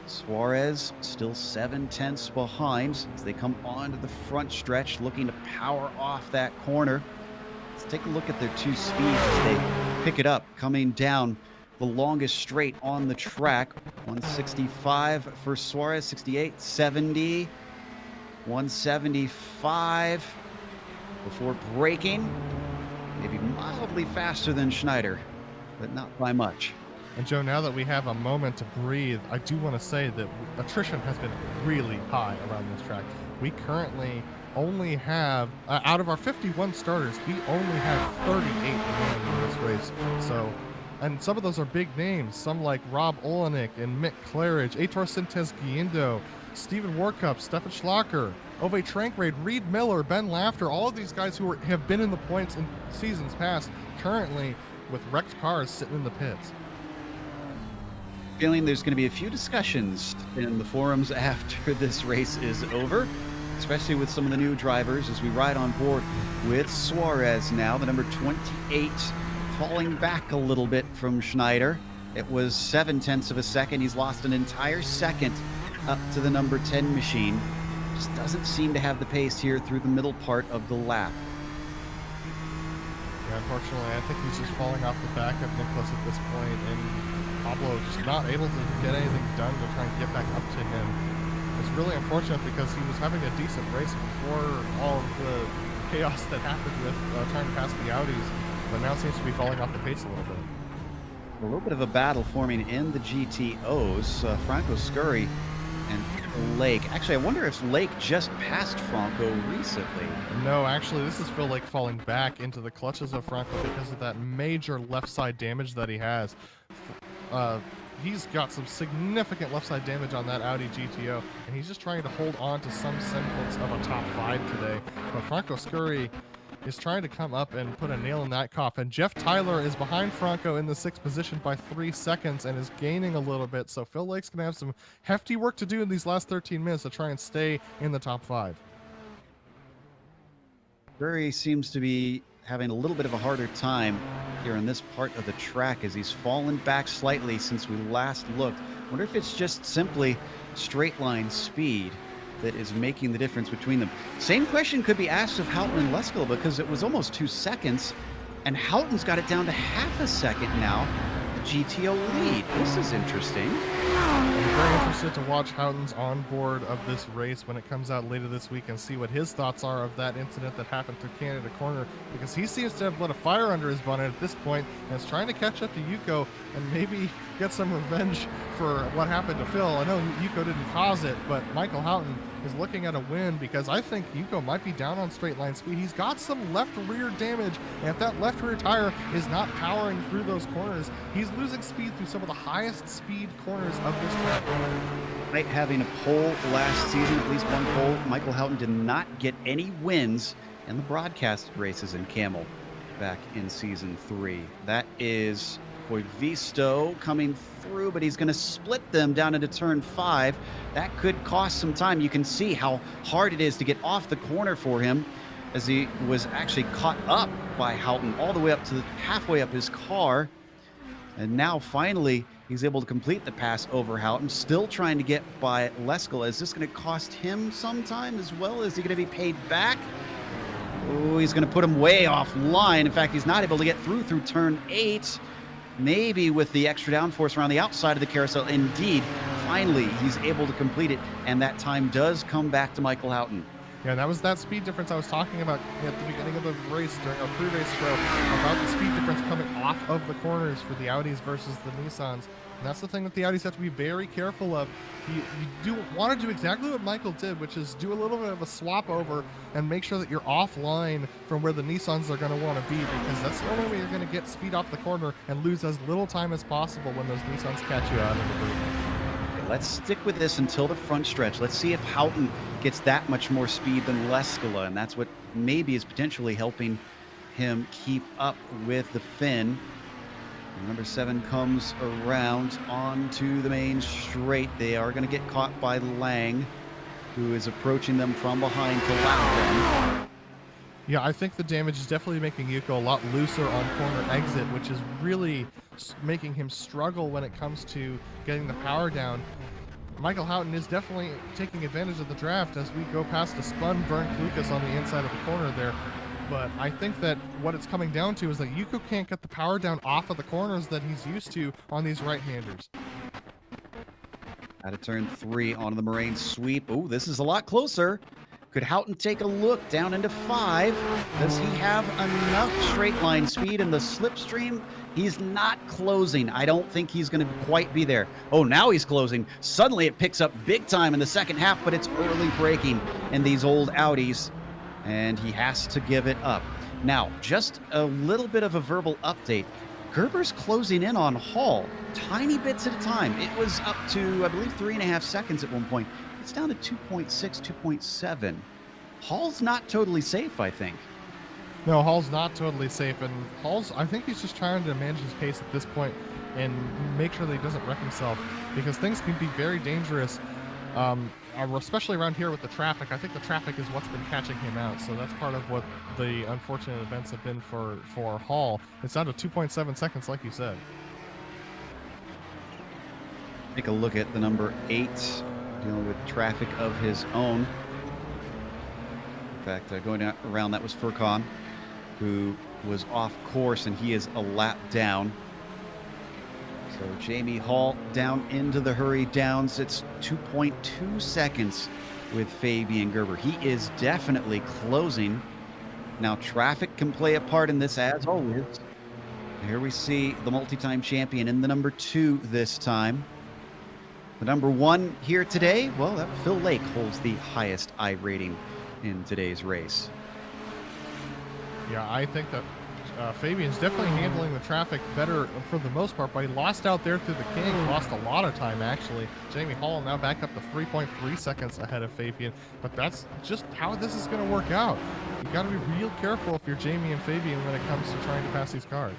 Suarez still 7/10 behind as they come onto the front stretch, looking to power off that corner. Let's take a look at their 2 speeds as they pick it up, coming down the longest straight on the track. 165 for Suarez, 68, 70, 175 before braking. Maybe mildly faster than Schneider, but not by much. And Joe, now that we have a moment to breathe, I do want to say that attrition has been really high around this track. We currently only have, out of our 51 starters, we only have 38 remaining in this race. So, and some of those are big names, some like Rob Olenek and Mick Claridge, Aitor Sintes Guindo, Stephen Warkup, Stefan Schlocker, Ove Trankrade, Reed Miller, Ben Laughter, all of these guys who have been in the points in seasons past, currently with wrecked cars sitting in the pits. Feeling there's going to be a few discussions in the forums after this race is over, especially with some of the new drivers as we ride on board with Suarez now, the number 28, falling back a little bit from Schneider. It was 7/10 of a second. He's lost an entire second up to the number 10 machine. Just doesn't seem to have the pace here through the middle part of the lap. Yeah, unfortunately, I think he's just falling off the back of Nicholas at this point, and Pablo just not able to get anything done to try and get back up to him. It's really unfortunate because he was having a decent race before all of the chaos that happened with trying to pass the Audis, but now seems to be falling off the pace a little bit. A little bit of a battle forming in the GTOs. Franco Scurry and Lake. Actually, I wonder if Lake just passed Franco recently. No, actually, this is Phil Lake falling back into the clutches of Franco because of that major left side damage that he has. He's got some significant left side damage on that Audi GTO, and he's just trying to hold on to some semblance of a top 5 today. But Franco Scurry is trying to come up and put a nail in that coffin. Jeff Tyler is behind Franco in the 6th position by 3 seconds and is gaining a little bit. So Phil Lake's going to have some hefty work to do in these last 13 minutes to try and stay in the top 5. Drury seems to be having a little bit of a harder time here in this part of the track as he's fallen back slightly since we last looked. Wonder if it's just simply straight line speed that is making the difference between them. Same question could be asked of Houghton and Lesko, because it was almost 2 seconds, and Houghton's got it down to half a second now. The GTO lead. This is interesting. I'm very interested to watch Houghton's onboard of this race when it comes out later this week and see what his thoughts are of that incident that happened through Canada Corner, because he seems to have lit a fire under his bonnet at this point and is trying to catch up to Yuko and maybe get some revenge for what happened to Phil. I know Yuko didn't cause it, but Michael Houghton is looking at a win, because I think Yuko might be down on straight line speed. He's got some left rear damage, and if that left rear tire is not powering through those corners, he's losing speed through some of the highest speed corners of this track. Despite having a pole last season, at least one pole, Michael Houghton did not get any wins in the broadcasted races in Kamel back in season 3. That is Visto coming through, but he's going to split them down into turn 5. That could cost some time. You can see how hard it is to get off the corner for him, as he was actually caught up by Houghton all the way up to halfway up his car. And now finally he's able to complete the pass over Houghton, still trying to get by Lesko. Is this going to cost him some time as well? Is he going to be paid back? Oh, he's going to put him way offline. In fact, he's not able to get through turn 8. Maybe with the extra downforce around the outside of the carousel. Indeed, finally he's able to complete it, and that time does come back to Michael Houghton. Yeah, that was that speed difference I was talking about at the beginning of the race during our pre-race show, about the speed difference coming off of the corners for the Audis versus the Nissans. And that's the thing that the Audis have to be very careful of. You do want to do exactly what Michael did, which is do a little bit of a swap over and make sure that you're offline from where the Nissans are going to want to be, because that's the only way you're going to get speed off the corner and lose as little time as possible when those Nissans catch you out of the group. Let's stick with this until the front stretch. Let's see if Houghton gets that much more speed than Leskola, and that's what maybe is potentially helping him keep up with the Finn. Number 7 comes around onto the main straight. They are going to get caught by Lang, who is approaching them from behind to lap them. Yeah, I think the damage is definitely making Yuko a lot looser on corner exit, which is really making him struggle when it comes to getting the power down. Michael Houghton is definitely taking advantage of the draft as we go past a spun Vern Lucas on the inside of the corner there. But I think that what it's coming down to is that Yuko can't get the power down off of the corners that he's used to on these right-handers. Out of turn 3 onto the Moraine sweep. Oh, this is a lot closer. Could Houghton take a look down into 5? Does he have enough straight line speed in the slipstream? He's not closing. I don't think he's going to quite be there. Oh, now he's closing. Suddenly it picks up big time in the second half, but it's early braking in these old Audis, and he has to give it up. Now, just a little bit of a verbal update. Gerber's closing in on Hall, tiny bits at a time. It was up to, I believe, 3.5 seconds at one point. It's down to 2.6, 2.7. Hall's not totally safe, I think. No, Hall's not totally safe, and I think he's just trying to manage his pace at this point and make sure that he doesn't wreck himself, because things can be very dangerous, especially around here with the traffic. I think the traffic is what's been catching him out, so that's part of what the unfortunate events have been for Hall. It's down to 2.7 seconds, like you said. Take a look at the number 8, dealing with traffic of his own. In fact, going around, that was Furkan, who was off course, and he is a lap down. So Jamie Hall down into the hurry downs. It's 2.2 seconds with Fabian Gerber. He is definitely closing. Now traffic can play a part in this, as always. Here we see the multi-time champion in the number 2 this time. The number 1 here today, well, that Phil Lake holds the highest I rating in today's race. Yeah, I think that Fabian's definitely handling the traffic better for the most part, but he lost out there through the King, lost a lot of time actually. Jamie Hall now back up to 3.3 seconds ahead of Fabian, but that's just how this is going to work out. You got to be real careful if you're Jamie and Fabian when it comes to trying to pass these cars.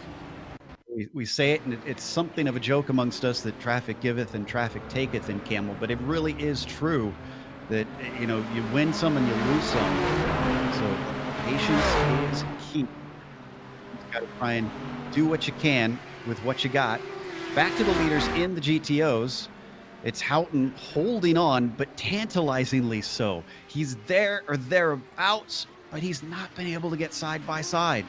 We say it, and it's something of a joke amongst us that traffic giveth and traffic taketh in Camel, but it really is true that, you know, you win some and you lose some. So patience is key. You've got to try and do what you can with what you got. Back to the leaders in the GTOs. It's Houghton holding on, but tantalizingly so. He's there or thereabouts, but he's not been able to get side by side.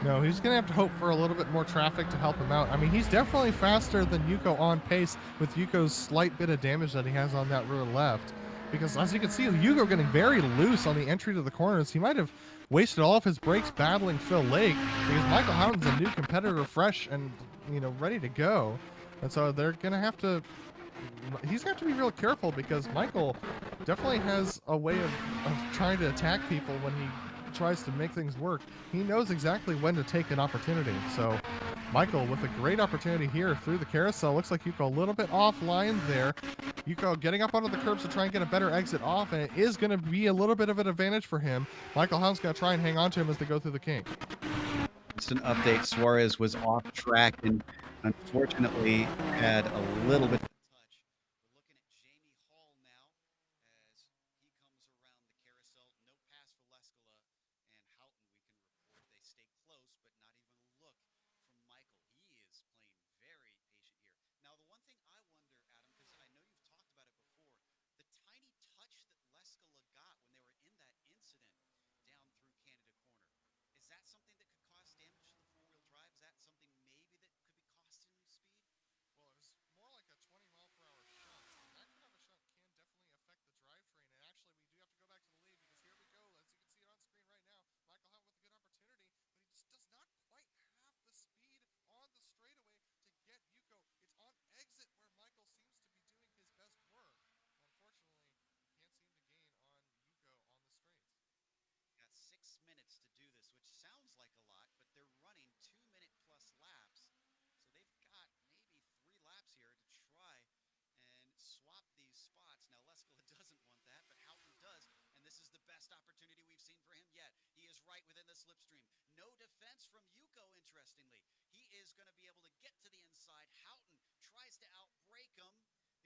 No, he's going to have to hope for a little bit more traffic to help him out. I mean, he's definitely faster than Yuko on pace with Yuko's slight bit of damage that he has on that rear left. Because as you can see, Yuko getting very loose on the entry to the corners. He might have wasted all of his brakes battling Phil Lake because Michael Houghton's a new competitor, fresh and, you know, ready to go. And so they're going to have to, he's going to have to be real careful because Michael definitely has a way of trying to attack people when he tries to make things work. He knows exactly when to take an opportunity. So Michael with a great opportunity here through the carousel. Looks like Yuko a little bit offline there. Yuko getting up onto the curbs to try and get a better exit off, and it is going to be a little bit of an advantage for him. Michael Houghton's going to try and hang on to him as they go through the King. Just an update, Suarez was off track and unfortunately had a little bit of touch. We're looking at Jamie Hall now as he comes around the carousel. No pass for Lescala and Houghton. We can report they stay close, but not even a look from Michael. He is playing very patient here. Now, the one thing I wonder, Adam, because I know you've talked about it before, the tiny touch that Lescala got when they were in that incident down through Canada Corner, is that something that could cause damage to the four-wheel drive? Is that something maybe that could be costing him speed? Well, it was more like a 20-mile-per-hour shunt. That kind of a shunt can definitely affect the drivetrain. And actually, we do have to go back to the lead because here we go. As you can see it on screen right now, Michael Houghton with a good opportunity, but he just does not quite have the speed on the straightaway to get Yuko. It's on exit where Michael seems to be doing his best work. Unfortunately, can't seem to gain on Yuko on the straights. Got 6 minutes to do this, which sounds like a lot, but they're running 2-minute plus laps. So they've got maybe 3 laps here to try and swap these spots. Now, Lescala doesn't want that, but Houghton does, and this is the best opportunity we've seen for him yet. He is right within the slipstream. No defense from Yuko, interestingly. He is going to be able to get to the inside. Houghton tries to outbrake him.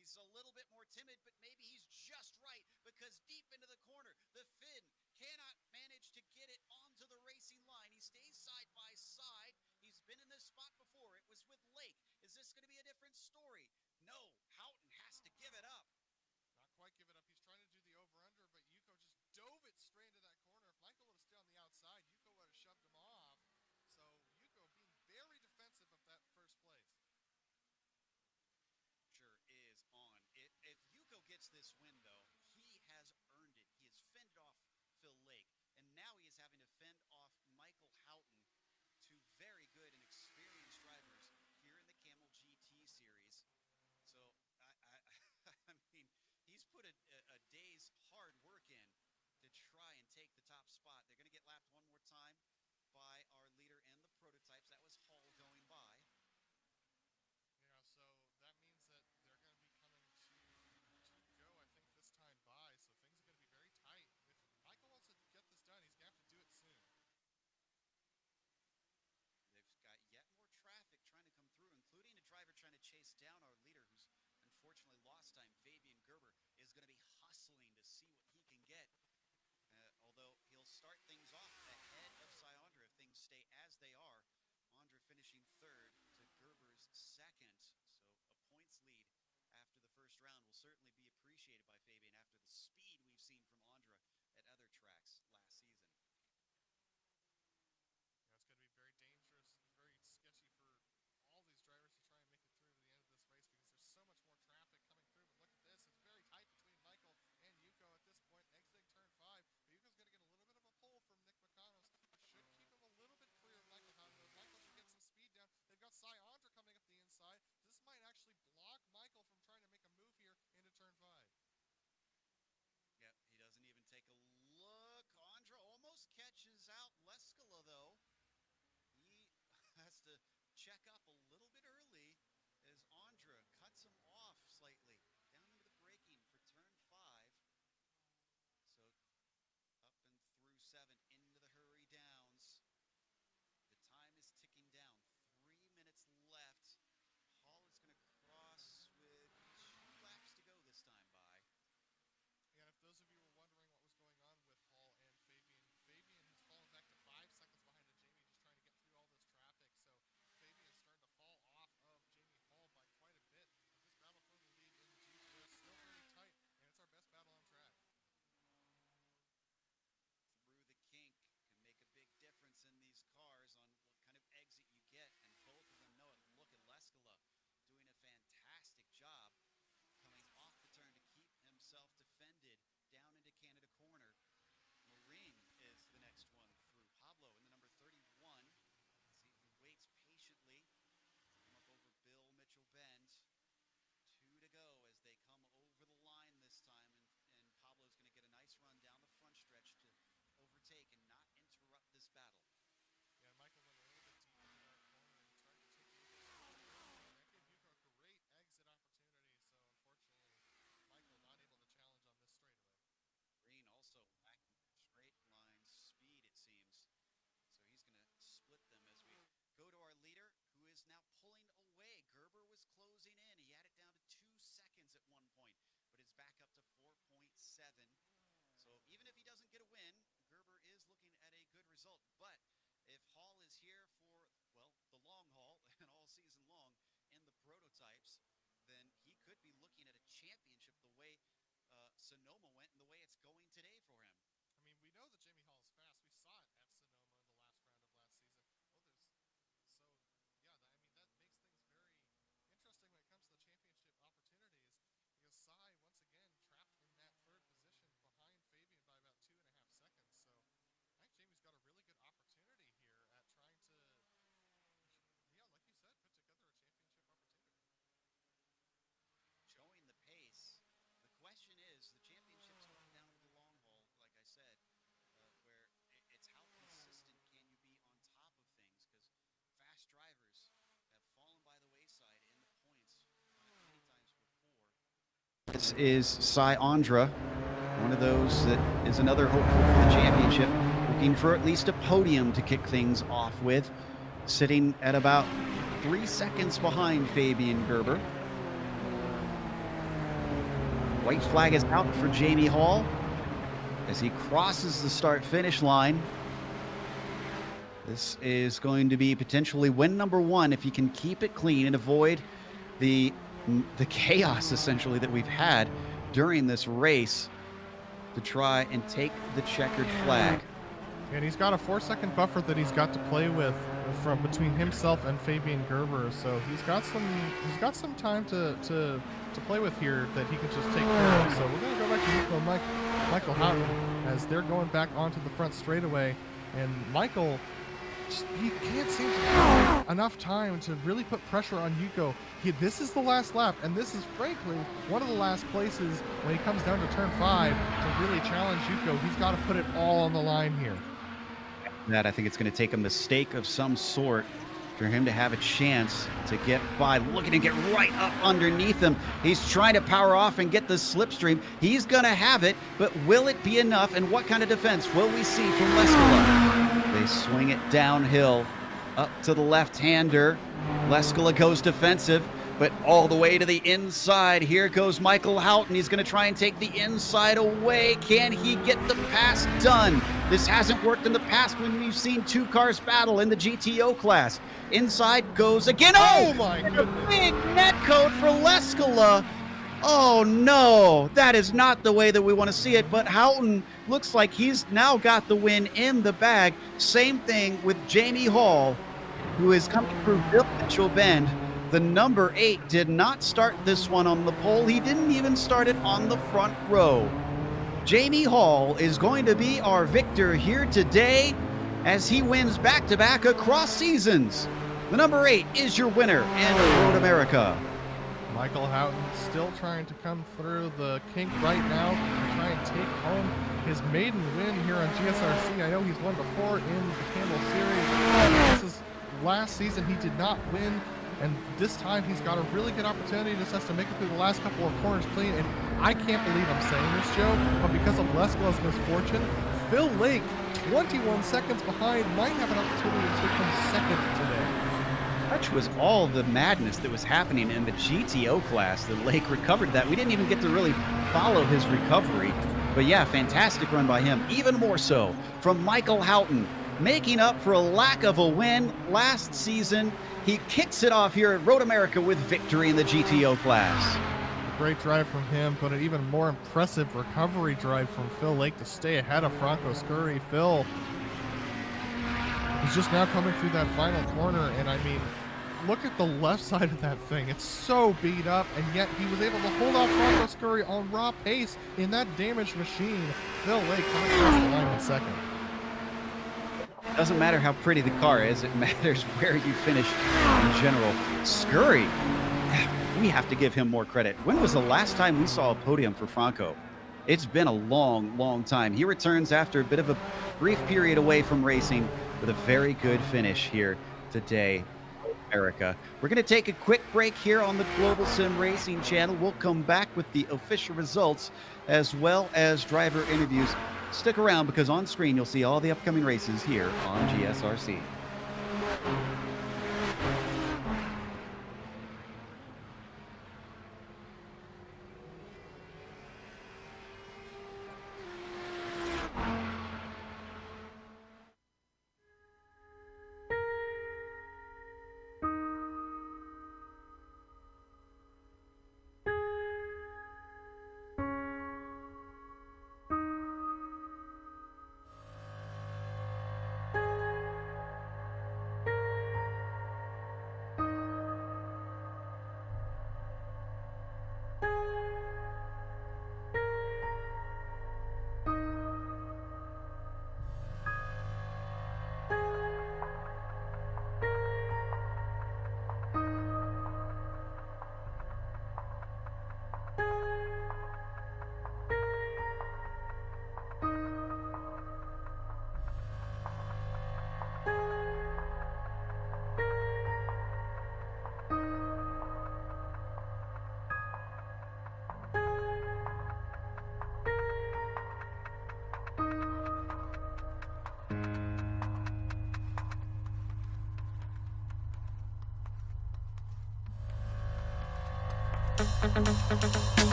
He's a little bit more timid, but maybe he's just right because deep into the corner, the Finn cannot manage to get it onto the racing line. He stays side by side. He's been in this spot before. It was with Lake. Is this going to be a different story? No, Houghton has to give it up. Not quite give it up. He's trying to do the over-under, but Yuko just dove it straight into that corner. If Michael would have stayed on the outside, Yuko would have shoved him off. So Yuko being very defensive of that first place. Pressure is on. If Yuko gets this win, though, he has earned it. He has fended off Phil Lake, and now he is having to fend off Michael Houghton, two very good and experienced drivers here in the Camel GT series. So, I mean, he's put a day's hard work in to try and take the top spot. They're going to get lapped one more time by our leader and the prototypes. That was Hall going by. Yeah, so that means that they're going to be coming to go, I think, this time by. So things are going to be very tight. If Michael wants to get this done, he's going to have to do it soon. They've got yet more traffic trying to come through, including a driver trying to chase down our leader, who's unfortunately lost time. Fabian Gerber is going to be hustling to see what he can get. Although he'll start things off ahead of Andra if things stay as they are. Andra finishing third to Gerber's second. So a points lead after the first round will certainly be appreciated by Fabian after the speed we've seen from Andra at other tracks last season. Yeah, it's going to be very dangerous, very sketchy for all these drivers to try and make it through to the end of this race because there's so much more traffic coming through. But look at this. It's very tight between Michael and Yuko at this point, exiting turn 5. But Yuko's going to get a little bit of a pull from Nick McConos. Should keep him a little bit clear of Michael Houghton. If Michael should get some speed down. They've got Andra coming up the inside. This might actually block Michael from trying to make a move here into turn 5. check up a little bit early as Andra cuts him off slightly down into the braking for turn 5. So up and through 7 into the hurry downs. The time is ticking down. 3 minutes left. Hall is going to cross with 2 laps to go this time by. And if those of you were wondering what was going on with Hall and Fabian has fallen back to 5 seconds behind of Jamie, just trying to get through all this traffic. So Fabian is starting to fall off of Jamie Hall by quite a bit. But this battle for the lead in the GT is still very tight, and it's our best battle on track. Through the kink can make a big difference in these cars on what kind of exit you get, and both of them know it. Look at Leskala doing a fantastic job coming off the turn to keep himself defended down into Canada corner. Marine is the next one through. Pablo in the number 31. See if he waits patiently to come up over Bill Mitchell Bend. 2 to go as they come over the line this time, and Pablo's going to get a nice run down the front stretch to overtake and not interrupt this battle. Yeah, Michael went a little bit deep into that corner and tried to take Yuko. That gave Yuko a great exit opportunity, so unfortunately, Michael not able to challenge on this straightaway. Green also lacking straight line speed, it seems. So he's going to split them as we go to our leader, who is now pulling away. Gerber was closing in. He had it down to 2 seconds at one point, but it's back up to 4.7. So even if he doesn't get a win, Gerber is looking at a good result. But if Hall is here for, well, the long haul and all season long in the prototypes, then he could be looking at a championship the way Sonoma went and the way it's going today for him. I mean, we know that Jamie Hall is fast. We saw it at Sonoma in the last round of last season. Yeah, I mean, that makes things very interesting when it comes to the championship opportunities, because Sai, once again, trapped in that 3rd position behind Fabian by about 2.5 seconds. So I think Jamie's got a really good opportunity here at trying to, yeah, like you said, put together a championship opportunity. Showing the pace. The question is, the championship's going down to the long haul, like I said, where it's how consistent can you be on top of things, because fast drivers have fallen by the wayside in the points many times before. This is Sai Andra, one of those that is another hopeful for the championship, looking for at least a podium to kick things off with, sitting at about 3 seconds behind Fabian Gerber. White flag is out for Jamie Hall as he crosses the start-finish line. This is going to be potentially win number 1 if he can keep it clean and avoid the chaos, essentially, that we've had during this race to try and take the checkered flag. And he's got a 4-second buffer that he's got to play with from between himself and Fabian Gerber, so he's got some time to play with here that he can just take care of. So we're going to go back to Nico and Michael Houghton as they're going back onto the front straightaway, and Michael, he can't seem to have enough time to really put pressure on Yuko. This is the last lap, and this is frankly one of the last places when he comes down to turn 5 to really challenge Yuko. He's got to put it all on the line here. That I think it's going to take a mistake of some sort for him to have a chance to get by. Looking to get right up underneath him. He's trying to power off and get the slipstream. He's going to have it, but will it be enough? And what kind of defense will we see from Leskala? They swing it downhill up to the left-hander. Leskala goes defensive, but all the way to the inside. Here goes Michael Houghton. He's going to try and take the inside away. Can he get the pass done? This hasn't worked in the past when we've seen 2 cars battle in the GTO class. Inside goes again. Oh my goodness. A big net code for Leskala. Oh no, that is not the way that we want to see it, but Houghton looks like he's now got the win in the bag. Same thing with Jamie Hall, who is coming through Bill Mitchell Bend. The number 8 did not start this one on the pole. He didn't even start it on the front row. Jamie Hall is going to be our victor here today as he wins back-to-back across seasons. The number 8 is your winner in Road America. Michael Houghton still trying to come through the kink right now to try and take home his maiden win here on GSRC. I know he's won before in the Campbell Series. This is Last season, he did not win, and this time he's got a really good opportunity just has to make it through the last couple of corners clean. And I can't believe I'm saying this, Joe, but because of Leskala's misfortune, Phil Lake, 21 seconds behind, might have an opportunity to become second today. Such was all the madness that was happening in the GTO class that Lake recovered that. We didn't even get to really follow his recovery. But yeah, fantastic run by him. Even more so from Michael Houghton, making up for a lack of a win last season. He kicks it off here at Road America with victory in the GTO class. Great drive from him, but an even more impressive recovery drive from Phil Lake to stay ahead of Franco Scurry. Phil, he's just now coming through that final corner, and I mean, look at the left side of that thing. It's so beat up, and yet he was able to hold off Franco Scurry on raw pace in that damaged machine. Phil Lake coming across the line in second. Doesn't matter how pretty the car is, it matters where you finish in general. Scurry, we have to give him more credit. When was the last time we saw a podium for Franco? It's been a long, long time. He returns after a bit of a brief period away from racing with a very good finish here today, America. We're going to take a quick break here on the Global Sim Racing channel. We'll come back with the official results as well as driver interviews. Stick around because on screen you'll see all the upcoming races here on GSRC.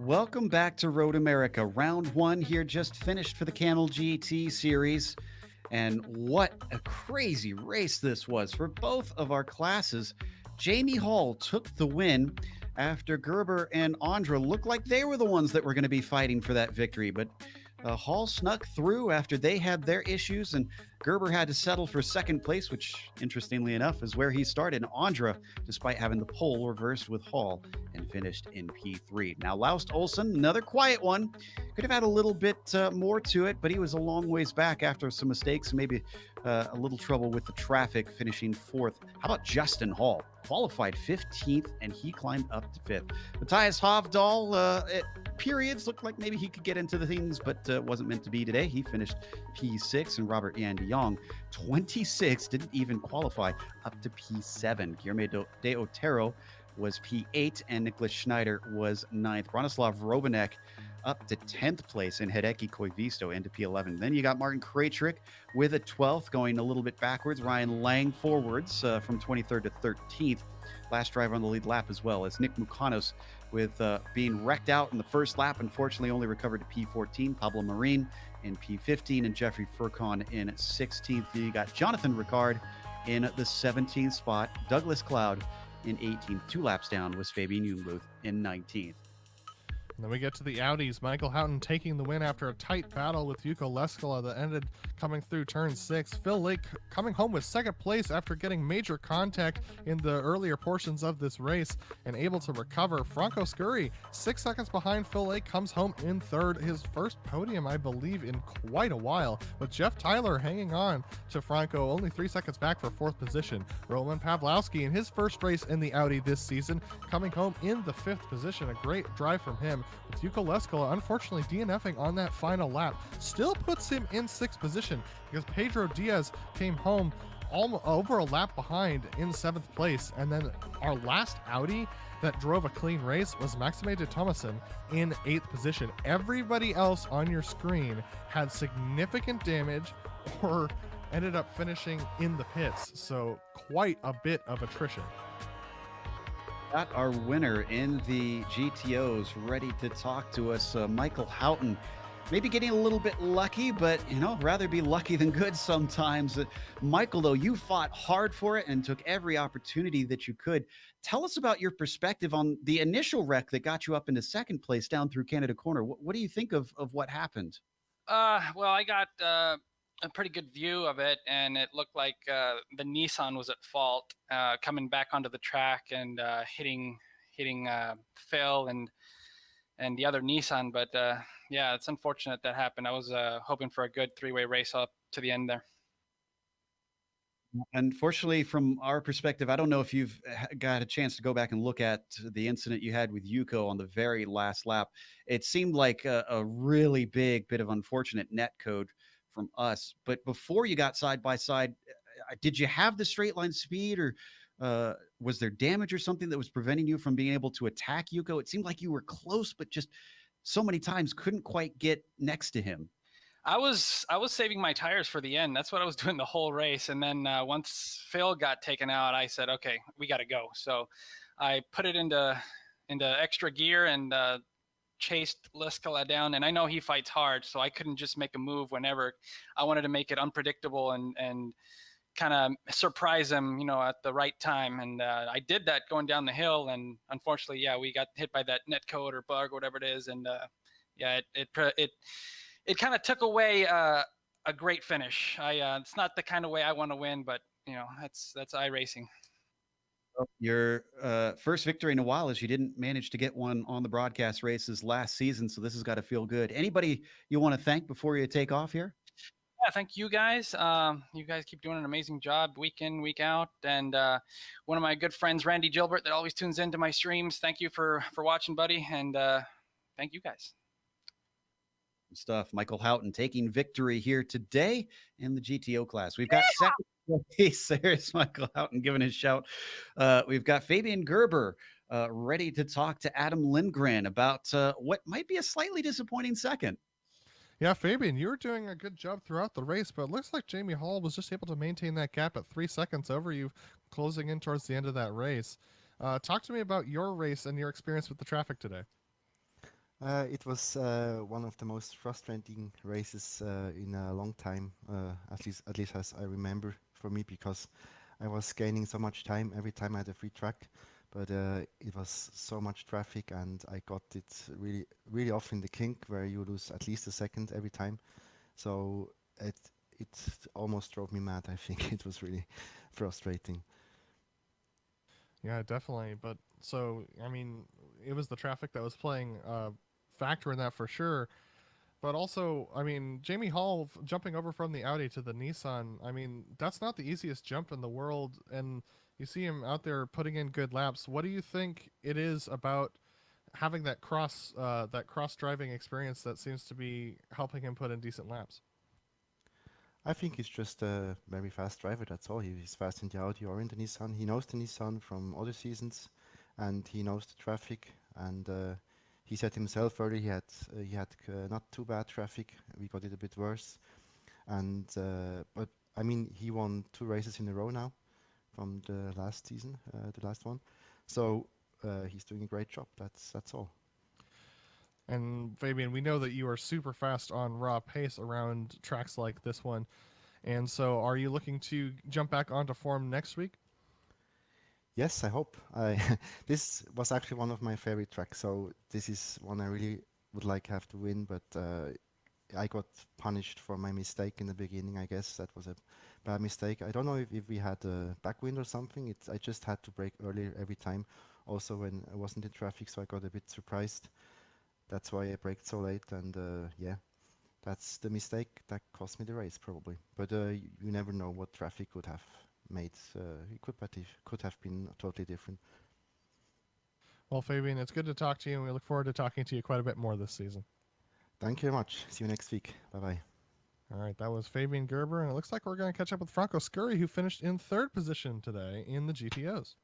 Welcome back to Road America. Round one here just finished for the Kamel GT series. And what a crazy race this was for both of our classes. Jamie Hall took the win after Gerber and Andra looked like they were the ones that were going to be fighting for that victory. But Hall snuck through after they had their issues, and Gerber had to settle for second place, which, interestingly enough, is where he started. Andra, despite having the pole, reversed with Hall and finished in P3. Now, Laust Olsen, another quiet one. Could have had a little bit more to it, but he was a long ways back after some mistakes, maybe a little trouble with the traffic, finishing fourth. How about Justin Hall? Qualified 15th, and he climbed up to 5th. Matthias Hovdahl, at periods looked like maybe he could get into the things, but wasn't meant to be today. He finished P6, and Robert Yan de Jong, 26, didn't even qualify up to P7. Guillermo de Otero was P8, and Nicholas Schneider was 9th. Bronislav Robanek up to 10th place, and Hideki Koivisto into P11. Then you got Martin Krejcik with a 12th, going a little bit backwards. Ryan Lang forwards from 23rd to 13th. Last driver on the lead lap as well as Nick Mukanos with being wrecked out in the first lap. Unfortunately, only recovered to P14. Pablo Marin in P15 and Jeffrey Furcon in 16th. You got Jonathan Ricard in the 17th spot. Douglas Cloud in 18th. 2 laps down was Fabian Jungluth in 19th. And then we get to the Audis. Michael Houghton taking the win after a tight battle with Yuko Leskala that ended coming through turn 6. Phil Lake coming home with second place after getting major contact in the earlier portions of this race and able to recover. Franco Scurry, 6 seconds behind Phil Lake, comes home in third. His first podium, I believe, in quite a while. With Jeff Tyler hanging on to Franco, only 3 seconds back for 4th position. Roman Pawlowski in his first race in the Audi this season, coming home in the 5th position. A great drive from him. with Yuko Leskola unfortunately DNFing on that final lap. Still puts him in 6th position because Pedro Diaz came home over a lap behind in 7th place. And then our last Audi that drove a clean race was Maxime de Thomason in 8th position. Everybody else on your screen had significant damage or ended up finishing in the pits. So quite a bit of attrition. Got our winner in the GTOs ready to talk to us, Michael Houghton. Maybe getting a little bit lucky, but, rather be lucky than good sometimes. Michael, though, you fought hard for it and took every opportunity that you could. Tell us about your perspective on the initial wreck that got you up into 2nd place down through Canada Corner. What do you think of what happened? Well, I got a pretty good view of it, and it looked like the Nissan was at fault coming back onto the track and hitting Phil and the other Nissan. But yeah, it's unfortunate that happened. I was hoping for a good 3-way race up to the end there. Unfortunately, from our perspective, I don't know if you've got a chance to go back and look at the incident you had with Yuko on the very last lap. It seemed like a really big bit of unfortunate net code from us. But before you got side by side, did you have the straight line speed, or was there damage or something that was preventing you from being able to attack Yuko? It seemed like you were close, but just so many times couldn't quite get next to him. I was saving my tires for the end. That's what I was doing the whole race. And then once Phil got taken out, I said, okay, we got to go. So I put it into extra gear and chased Leskola down. And I know he fights hard, so I couldn't just make a move whenever. I wanted to make it unpredictable and kind of surprise him, at the right time. And I did that going down the hill. And unfortunately, yeah, we got hit by that net code or bug or whatever it is. And yeah, it kind of took away a great finish. It's not the kind of way I want to win, but that's iRacing. Your first victory in a while, as you didn't manage to get one on the broadcast races last season, so this has got to feel good. Anybody you want to thank before you take off here? Yeah, thank you guys. You guys keep doing an amazing job week in, week out. And one of my good friends, Randy Gilbert, that always tunes into my streams. Thank you for watching, buddy, and thank you guys. Stuff. Michael Houghton taking victory here today in the GTO class. We've got second place. There's Michael Houghton giving his shout. We've got Fabian Gerber ready to talk to Adam Lindgren about what might be a slightly disappointing second. Yeah, Fabian, you were doing a good job throughout the race, but it looks like Jamie Hall was just able to maintain that gap at 3 seconds over you, closing in towards the end of that race. Talk to me about your race and your experience with the traffic today. It was one of the most frustrating races in a long time, at least as I remember for me, because I was gaining so much time every time I had a free track, but it was so much traffic, and I got it really, really off in the kink where you lose at least a second every time. So it almost drove me mad. I think it was really frustrating. Yeah, definitely. But so, I mean, it was the traffic that was playing factor in that for sure. But also, I mean, Jamie Hall jumping over from the Audi to the Nissan, I mean, that's not the easiest jump in the world. And you see him out there putting in good laps. What do you think it is about having that cross driving experience that seems to be helping him put in decent laps? I think he's just a very fast driver, that's all. He's fast in the Audi or in the Nissan. He knows the Nissan from other seasons, and he knows the traffic. And he said himself earlier he had not too bad traffic. We got it a bit worse. And but I mean, he won 2 races in a row now from the last season, the last one. So he's doing a great job. That's all. And Fabian, we know that you are super fast on raw pace around tracks like this one. And so are you looking to jump back onto form next week? Yes, I hope. This was actually one of my favorite tracks, so this is one I really would like to have to win, but I got punished for my mistake in the beginning. I guess that was a bad mistake. I don't know if we had a backwind or something. I just had to brake earlier every time, also when I wasn't in traffic, so I got a bit surprised. That's why I braked so late, and yeah, that's the mistake that cost me the race probably. But you never know what traffic could have made. It could have been totally different. Well, Fabian, it's good to talk to you, and we look forward to talking to you quite a bit more this season. Thank you very much. See you next week. Bye-bye. All right, that was Fabian Gerber, and it looks like we're going to catch up with Franco Scurry, who finished in 3rd position today in the GTOs.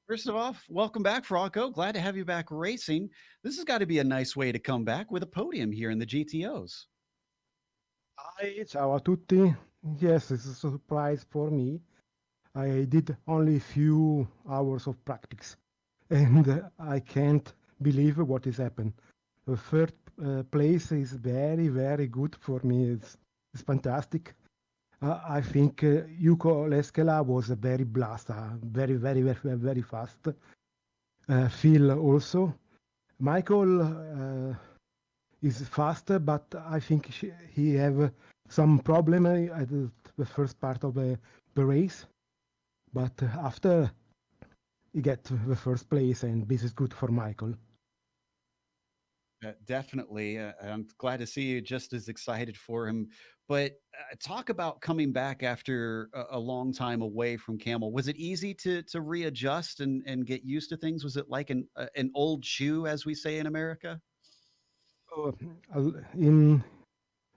First of all, welcome back, Franco. Glad to have you back racing. This has got to be a nice way to come back with a podium here in the GTOs. Hi, ciao a tutti. Yes, it's a surprise for me. I did only a few hours of practice, and I can't believe what has happened. The 3rd place is very, very good for me. It's fantastic. I think Yuko Leskela was a very blast, very, very, very, very fast. Phil also. Michael is faster, but I think he have some problem at the first part of the race. But after he get the 1st place, and this is good for Michael. Definitely. I'm glad to see you just as excited for him. But talk about coming back after a long time away from Kamel. Was it easy to readjust and get used to things? Was it like an old shoe, as we say in America? In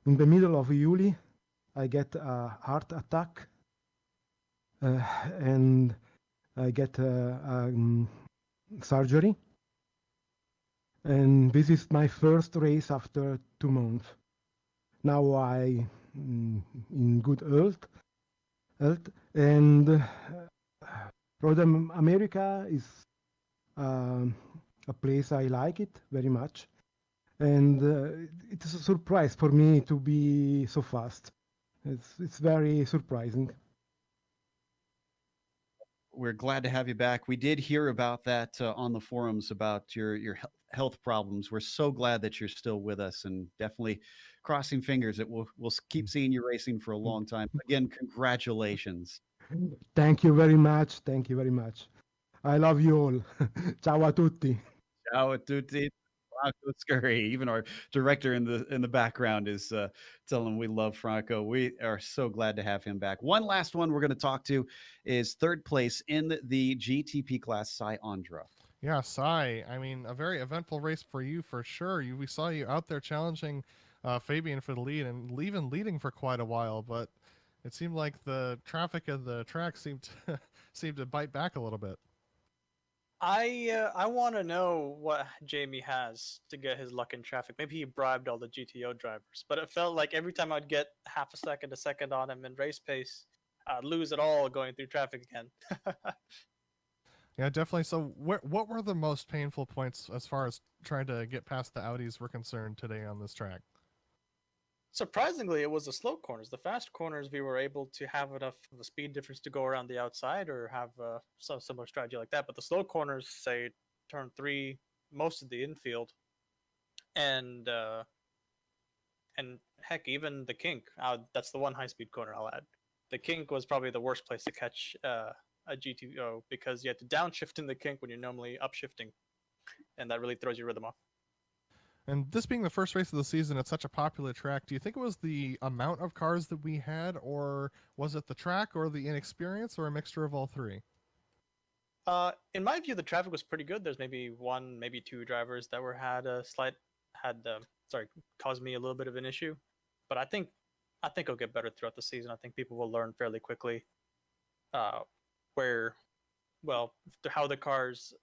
the middle of July, I get a heart attack, and I get surgery. And this is my 1st race after 2 months. Now I in good health, and Road America is a place I like it very much, and it is a surprise for me to be so fast. It's very surprising. We're glad to have you back. We did hear about that on the forums about your health problems. We're so glad that you're still with us, and definitely crossing fingers that we'll keep seeing you racing for a long time. Again, congratulations. Thank you very much. Thank you very much. I love you all. Ciao a tutti. Ciao a tutti. Franco Scurry. Even our director in the background is telling we love Franco. We are so glad to have him back. One last one we're going to talk to is 3rd place in the GTP class, Sai Andra. Yeah, Sai, I mean, a very eventful race for you for sure. We saw you out there challenging Fabian for the lead and even leading for quite a while, but it seemed like the traffic of the track seemed to bite back a little bit. I want to know what Jamie has to get his luck in traffic. Maybe he bribed all the GTO drivers, but it felt like every time I'd get half a second on him in race pace, I'd lose it all going through traffic again. Yeah, definitely. So what were the most painful points as far as trying to get past the Audis were concerned today on this track? Surprisingly, it was the slow corners. The fast corners, we were able to have enough of a speed difference to go around the outside or have some similar strategy like that. But the slow corners, say turn 3, most of the infield, and heck, even the kink. That's the one high-speed corner I'll add. The kink was probably the worst place to catch a GTO because you had to downshift in the kink when you're normally upshifting, and that really throws your rhythm off. And this being the first race of the season at such a popular track, do you think it was the amount of cars that we had, or was it the track, or the inexperience, or a mixture of all three? In my view, the traffic was pretty good. There's maybe 1, maybe 2 drivers that caused me a little bit of an issue. But I think it'll get better throughout the season. I think people will learn fairly quickly how the cars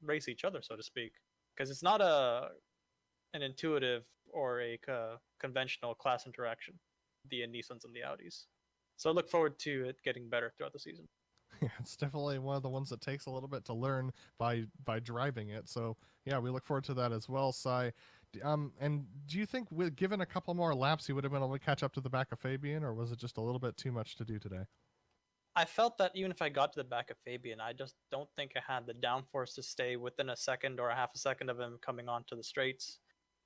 race each other, so to speak. Because it's not an intuitive or a conventional class interaction, the Nissans and the Audis. So I look forward to it getting better throughout the season. Yeah, it's definitely one of the ones that takes a little bit to learn by driving it. So yeah, we look forward to that as well, Sai. And do you think, given a couple more laps, you would have been able to catch up to the back of Fabian, or was it just a little bit too much to do today? I felt that even if I got to the back of Fabian, I just don't think I had the downforce to stay within a second or a half a second of him coming onto the straights.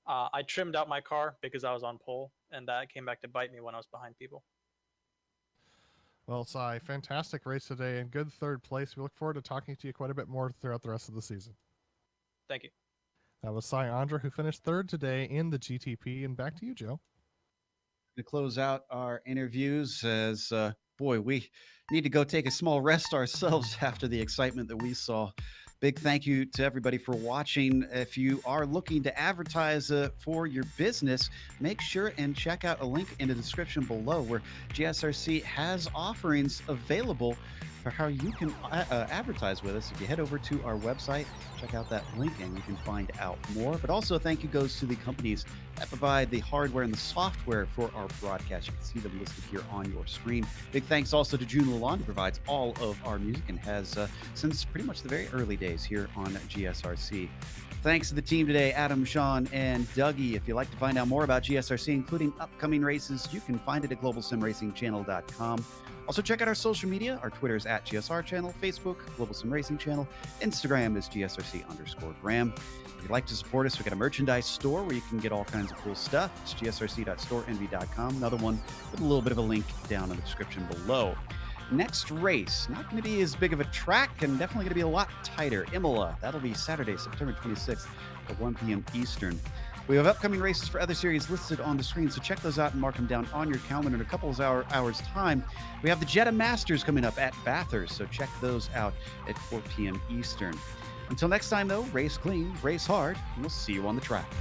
I trimmed out my car because I was on pole, and that came back to bite me when I was behind people. Well, Sai, fantastic race today and good 3rd place. We look forward to talking to you quite a bit more throughout the rest of the season. Thank you. That was Sai Andra, who finished 3rd today in the GTP. And back to you, Joe. To close out our interviews, as we need to go take a small rest ourselves after the excitement that we saw Big thank you to everybody for watching. If you are looking to advertise for your business, make sure and check out a link in the description below where GSRC has offerings available for how you can advertise with us. If you head over to our website, check out that link and you can find out more. But also thank you goes to the companies that provide the hardware and the software for our broadcast. You can see them listed here on your screen. Big thanks also to June Lalonde, who provides all of our music and has since pretty much the very early days here on GSRC. Thanks to the team today, Adam, Sean, and Dougie. If you'd like to find out more about GSRC, including upcoming races, you can find it at globalsimracingchannel.com. Also, check out our social media. Our Twitter is at GSR Channel, Facebook, Global Sim Racing Channel, Instagram is GSRC_Graham. If you'd like to support us, we've got a merchandise store where you can get all kinds of cool stuff. It's gsrc.storeenvy.com. Another one with a little bit of a link down in the description below. Next race, not going to be as big of a track and definitely going to be a lot tighter. Imola, that'll be Saturday, September 26th at 1 p.m. Eastern. We have upcoming races for other series listed on the screen, so check those out and mark them down on your calendar in a couple of hours' time. We have the Jeddah Masters coming up at Bathurst, so check those out at 4 p.m. Eastern. Until next time, though, race clean, race hard, and we'll see you on the track.